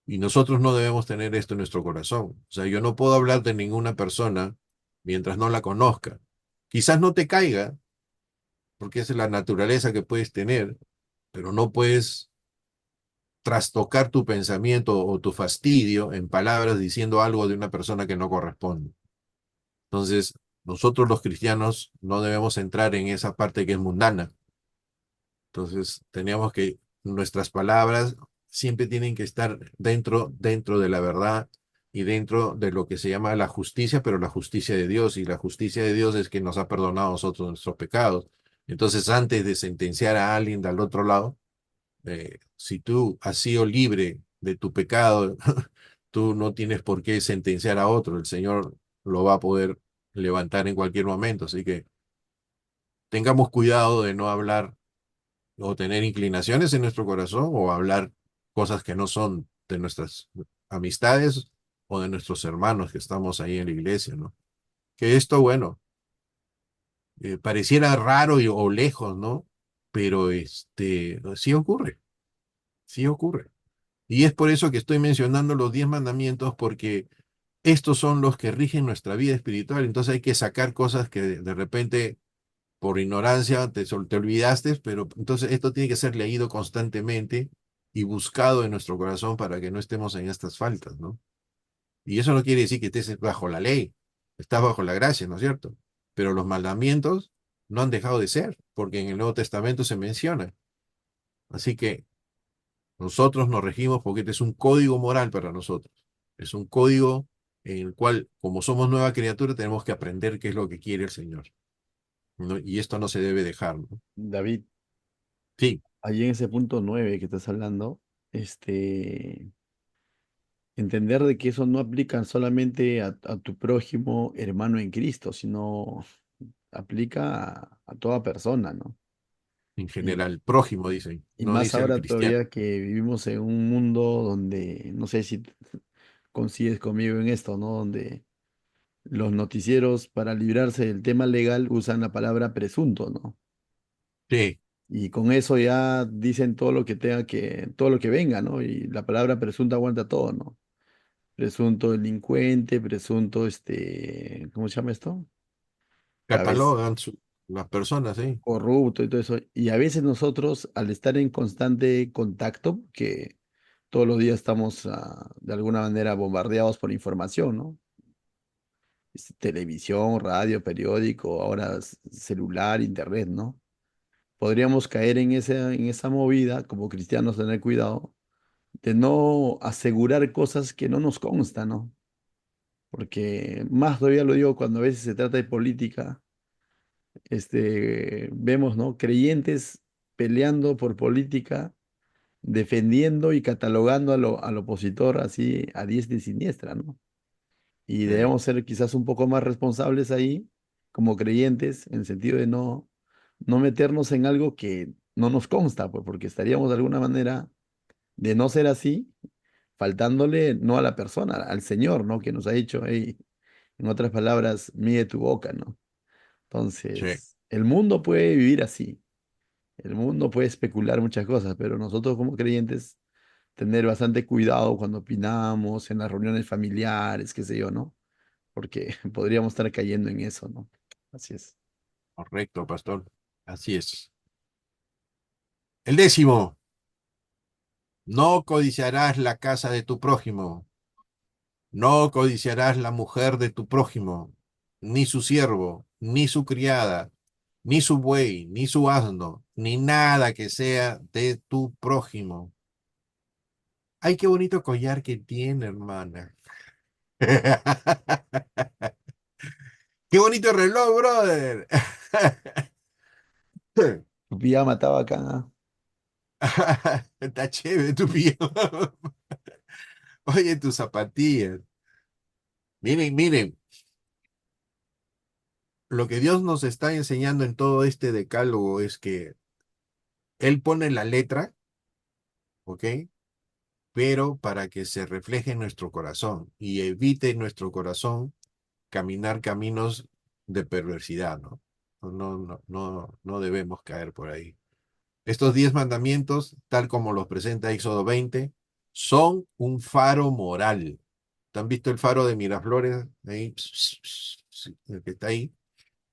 S1: Y nosotros no debemos tener esto en nuestro corazón. O sea, yo no puedo hablar de ninguna persona mientras no la conozca. Quizás no te caiga, porque esa es la naturaleza que puedes tener, pero no puedes trastocar tu pensamiento o tu fastidio en palabras diciendo algo de una persona que no corresponde. Entonces, nosotros los cristianos no debemos entrar en esa parte que es mundana. Entonces, tenemos que, nuestras palabras siempre tienen que estar dentro de la verdad y dentro de lo que se llama la justicia, pero la justicia de Dios. Y la justicia de Dios es que nos ha perdonado a nosotros nuestros pecados. Entonces, antes de sentenciar a alguien del otro lado, si tú has sido libre de tu pecado, tú no tienes por qué sentenciar a otro. El Señor lo va a poder levantar en cualquier momento. Así que tengamos cuidado de no hablar o tener inclinaciones en nuestro corazón o hablar cosas que no son de nuestras amistades o de nuestros hermanos que estamos ahí en la iglesia, ¿no? Que esto, bueno, pareciera raro o lejos, ¿no? Pero sí ocurre. Y es por eso que estoy mencionando los 10 mandamientos, porque estos son los que rigen nuestra vida espiritual. Entonces hay que sacar cosas que de repente por ignorancia te olvidaste, pero entonces esto tiene que ser leído constantemente y buscado en nuestro corazón para que no estemos en estas faltas, ¿no? Y eso no quiere decir que estés bajo la ley, estás bajo la gracia, ¿no es cierto? Pero los mandamientos no han dejado de ser, porque en el Nuevo Testamento se menciona. Así que nosotros nos regimos porque este es un código moral para nosotros. Es un código en el cual, como somos nueva criatura, tenemos que aprender qué es lo que quiere el Señor, ¿no? Y esto no se debe dejar, ¿no?
S4: David,
S1: Sí,
S4: ahí en ese punto 9 que estás hablando, entender de que eso no aplica solamente a tu prójimo hermano en Cristo, sino aplica a toda persona, ¿no?
S1: en
S4: Y,
S1: general, prójimo, dicen,
S4: y
S1: no
S4: más
S1: dice al
S4: ahora
S1: cristiano.
S4: todavía que vivimos en un mundo donde, no sé si coincides conmigo en esto, ¿no? Donde los noticieros para librarse del tema legal usan la palabra presunto, ¿no?
S1: Sí,
S4: Y con eso ya dicen todo lo que tenga que, todo lo que venga, ¿no? Y la palabra presunto aguanta todo, ¿no? Presunto delincuente, presunto, ¿cómo se llama esto? Cabez,
S1: catalogan las personas, sí.
S4: corrupto y todo eso. Y a veces nosotros, al estar en constante contacto, que todos los días estamos de alguna manera bombardeados por información, ¿no? Televisión, radio, periódico, ahora celular, internet, ¿no? Podríamos caer en esa movida, como cristianos, tener cuidado de no asegurar cosas que no nos constan, ¿no? Porque más todavía lo digo cuando a veces se trata de política, vemos, ¿no? Creyentes peleando por política, defendiendo y catalogando al opositor así a diestra y siniestra, ¿no? Y
S1: Sí,
S4: debemos ser quizás un poco más responsables ahí, como creyentes, en el sentido de no meternos en algo que no nos consta, pues, porque estaríamos de alguna manera, de no ser así, faltándole no a la persona, al Señor, ¿no? Que nos ha dicho, hey, en otras palabras, mide tu boca, ¿no?
S1: sí,
S4: Entonces, el mundo puede vivir así, el mundo puede especular muchas cosas, pero nosotros como creyentes, tener bastante cuidado cuando opinamos, en las reuniones familiares, qué sé yo, ¿no? Porque podríamos estar cayendo en eso, ¿no? Así es.
S1: correcto, pastor. Así es. El 10, no codiciarás la casa de tu prójimo, no codiciarás la mujer de tu prójimo, ni su siervo, ni su criada, ni su buey, ni su asno, ni nada que sea de tu prójimo. Ay, qué bonito collar que tiene, hermana. Qué bonito reloj, brother.
S4: Tu pijama estaba acá, ¿ah?
S1: Está chévere tu pijama. Oye, tus zapatillas. Miren, miren, lo que Dios nos está enseñando en todo este decálogo es que Él pone la letra, ¿ok? Pero para que se refleje en nuestro corazón y evite en nuestro corazón caminar caminos de perversidad, ¿no? no debemos caer por ahí. Estos 10 mandamientos, tal como los presenta Éxodo 20, son un faro moral. ¿Te han visto el faro de Miraflores? Ahí, el que está ahí,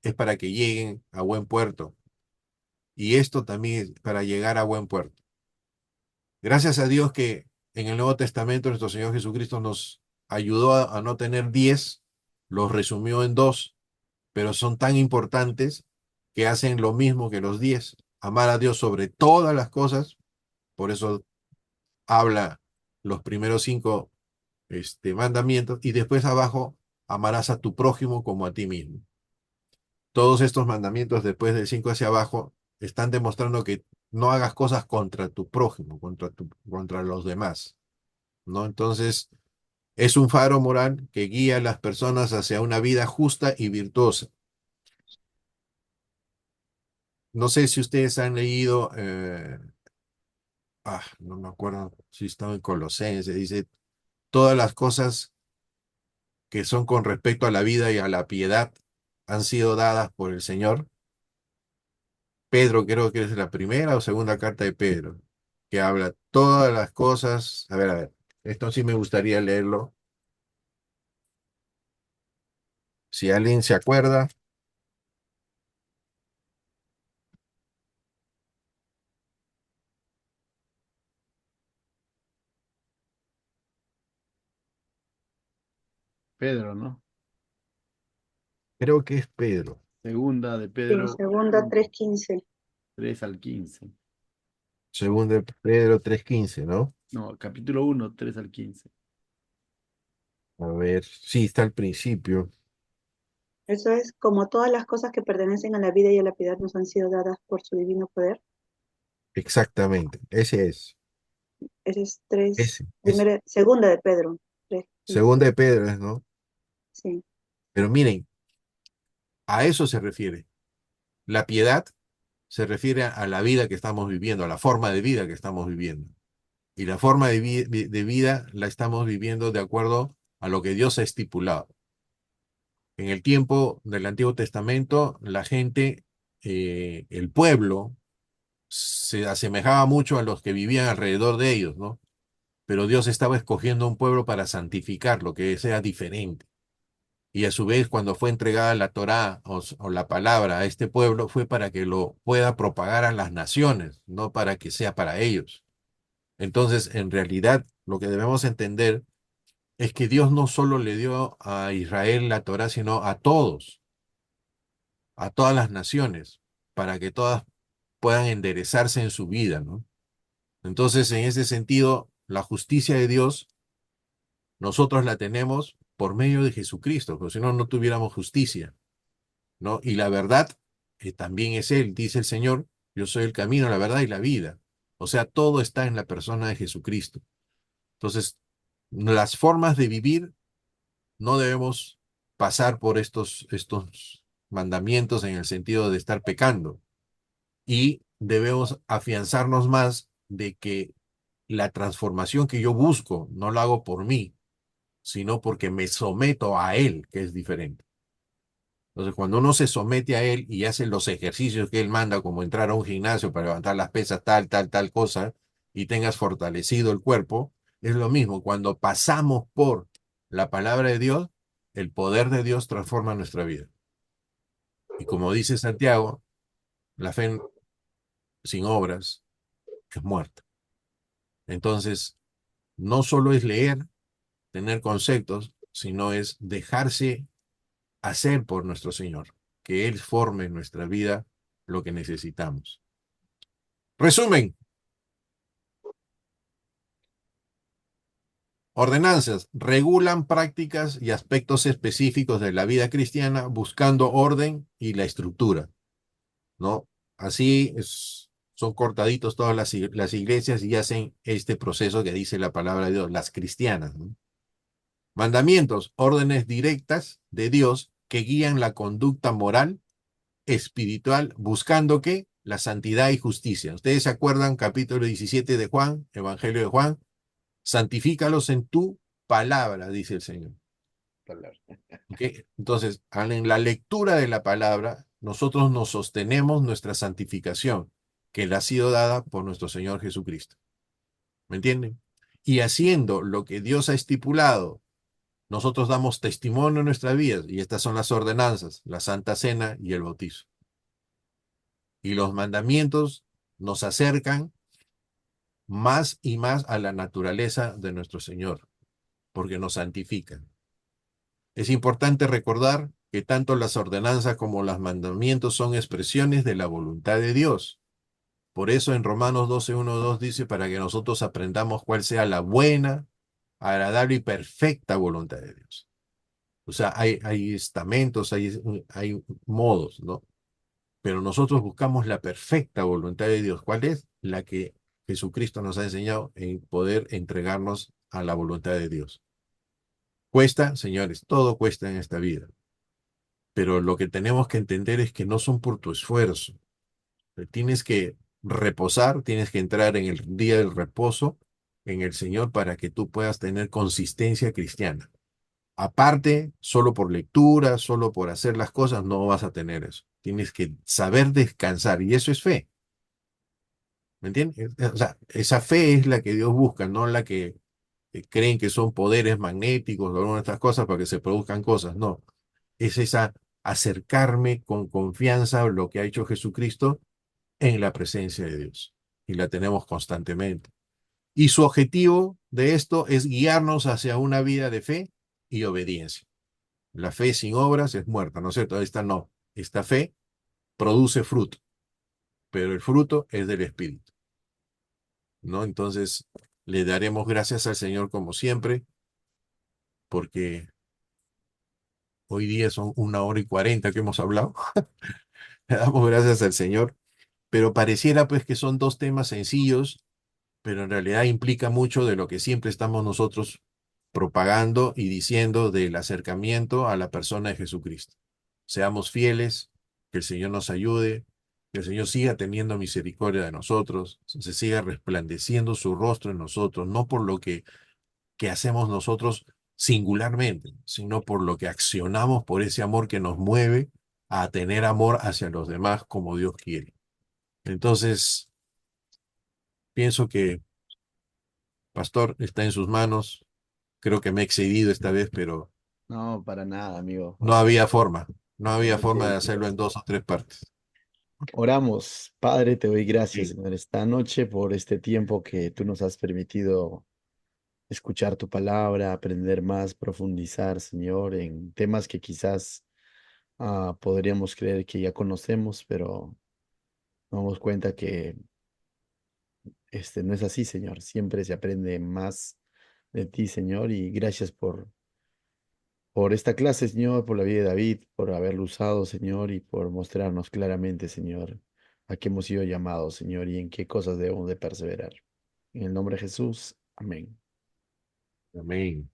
S1: es para que lleguen a buen puerto. Y esto también es para llegar a buen puerto. Gracias a Dios que en el Nuevo Testamento nuestro Señor Jesucristo nos ayudó a no tener 10, los resumió en 2, pero son tan importantes que hacen lo mismo que los 10. Amar a Dios sobre todas las cosas, por eso habla los primeros 5 mandamientos, y después abajo, amarás a tu prójimo como a ti mismo. Todos estos mandamientos después del 5 hacia abajo están demostrando que no hagas cosas contra tu prójimo, contra los demás, ¿no? Entonces, es un faro moral que guía a las personas hacia una vida justa y virtuosa. No sé si ustedes han leído, no me acuerdo si estaba en Colosenses, dice, todas las cosas que son con respecto a la vida y a la piedad han sido dadas por el Señor. Pedro, creo que es la primera o segunda carta de Pedro, que habla todas las cosas. A ver, esto sí me gustaría leerlo. Si alguien se acuerda,
S4: Pedro, ¿no?
S1: creo que es Pedro.
S4: Segunda de
S2: Sí,
S4: Pedro
S2: segunda 3:15.
S4: 3 al 15.
S1: Segunda de Pedro 3:15, ¿no?
S4: No, capítulo 1, 3 al 15.
S1: A ver, sí, está al principio.
S2: Eso es, como todas las cosas que pertenecen a la vida y a la piedad nos han sido dadas por su divino poder.
S1: Exactamente, ese es.
S2: Ese es 3,
S1: Ese.
S2: segunda de Pedro, 3:15.
S1: Segunda de Pedro, ¿no?
S2: Sí,
S1: Pero miren, a eso se refiere. La piedad se refiere a la vida que estamos viviendo, a la forma de vida que estamos viviendo. Y la forma de vida la estamos viviendo de acuerdo a lo que Dios ha estipulado. En el tiempo del Antiguo Testamento, la gente, el pueblo, se asemejaba mucho a los que vivían alrededor de ellos, ¿no? Pero Dios estaba escogiendo un pueblo para santificarlo, que sea diferente. Y a su vez, cuando fue entregada la Torá o la palabra a este pueblo, fue para que lo pueda propagar a las naciones, no para que sea para ellos. Entonces, en realidad, lo que debemos entender es que Dios no solo le dio a Israel la Torá, sino a todas las naciones, para que todas puedan enderezarse en su vida, ¿no? Entonces, en ese sentido, la justicia de Dios, nosotros la tenemos por medio de Jesucristo, porque si no, no tuviéramos justicia, ¿no? Y la verdad también es Él, dice el Señor, yo soy el camino, la verdad y la vida. O sea, todo está en la persona de Jesucristo. Entonces, las formas de vivir no debemos pasar por estos mandamientos en el sentido de estar pecando y debemos afianzarnos más de que la transformación que yo busco no la hago por mí, sino porque me someto a Él, que es diferente. Entonces, cuando uno se somete a Él y hace los ejercicios que Él manda, como entrar a un gimnasio para levantar las pesas, tal cosa, y tengas fortalecido el cuerpo, es lo mismo. Cuando pasamos por la palabra de Dios, el poder de Dios transforma nuestra vida. Y como dice Santiago, la fe sin obras es muerta. Entonces, no solo es leer, tener conceptos, sino es dejarse hacer por nuestro Señor, que Él forme en nuestra vida lo que necesitamos. Resumen, ordenanzas regulan prácticas y aspectos específicos de la vida cristiana buscando orden y la estructura, ¿no? Así son cortaditos todas las iglesias y hacen este proceso que dice la palabra de Dios, las cristianas, ¿no? Mandamientos, órdenes directas de Dios que guían la conducta moral, espiritual, buscando ¿qué? La santidad y justicia. ¿Ustedes se acuerdan capítulo 17 de Juan, Evangelio de Juan? Santifícalos en tu palabra, dice el Señor. ¿Okay? Entonces, en la lectura de la palabra nosotros nos sostenemos nuestra santificación, que le ha sido dada por nuestro Señor Jesucristo. ¿Me entienden? Y haciendo lo que Dios ha estipulado, nosotros damos testimonio en nuestras vidas, y estas son las ordenanzas, la Santa Cena y el bautizo. Y los mandamientos nos acercan más y más a la naturaleza de nuestro Señor, porque nos santifican. Es importante recordar que tanto las ordenanzas como los mandamientos son expresiones de la voluntad de Dios. Por eso en Romanos 12, 1, 2 dice, para que nosotros aprendamos cuál sea la buena, agradable y perfecta voluntad de Dios. O sea, hay estamentos, hay modos, ¿no? Pero nosotros buscamos la perfecta voluntad de Dios. ¿Cuál es? La que Jesucristo nos ha enseñado en poder entregarnos a la voluntad de Dios. Cuesta, señores, todo cuesta en esta vida. Pero lo que tenemos que entender es que no son por tu esfuerzo. Tienes que reposar, tienes que entrar en el día del reposo en el Señor para que tú puedas tener consistencia cristiana. Aparte, solo por lectura, solo por hacer las cosas, no vas a tener eso. Tienes que saber descansar y eso es fe. ¿Me entiendes? O sea, esa fe es la que Dios busca, no la que creen que son poderes magnéticos o alguna de estas cosas para que se produzcan cosas. No, es esa acercarme con confianza a lo que ha hecho Jesucristo en la presencia de Dios. Y la tenemos constantemente. Y su objetivo de esto es guiarnos hacia una vida de fe y obediencia. La fe sin obras es muerta, ¿no es cierto? Esta no. Esta fe produce fruto, pero el fruto es del Espíritu, ¿no? Entonces, le daremos gracias al Señor como siempre, porque hoy día son 1 hora y 40 que hemos hablado. Le damos gracias al Señor, pero pareciera pues que son dos temas sencillos, pero en realidad implica mucho de lo que siempre estamos nosotros propagando y diciendo del acercamiento a la persona de Jesucristo. Seamos fieles, que el Señor nos ayude, que el Señor siga teniendo misericordia de nosotros, se siga resplandeciendo su rostro en nosotros, no por lo que hacemos nosotros singularmente, sino por lo que accionamos, por ese amor que nos mueve a tener amor hacia los demás como Dios quiere. Entonces, pienso que, Pastor, está en sus manos. Creo que me he excedido esta vez, pero
S4: No, para nada, amigo.
S1: no había forma. No había
S4: Ok,
S1: forma de hacerlo en 2 o 3 partes.
S4: oramos. Padre, te doy gracias,
S1: Sí.
S4: Señor, esta noche por este tiempo que tú nos has permitido escuchar tu palabra, aprender más, profundizar, Señor, en temas que quizás podríamos creer que ya conocemos, pero nos damos cuenta que no es así, Señor. Siempre se aprende más de ti, Señor, y gracias por esta clase, Señor, por la vida de David, por haberlo usado, Señor, y por mostrarnos claramente, Señor, a qué hemos sido llamados, Señor, y en qué cosas debemos de perseverar. En el nombre de Jesús, amén.
S1: Amén.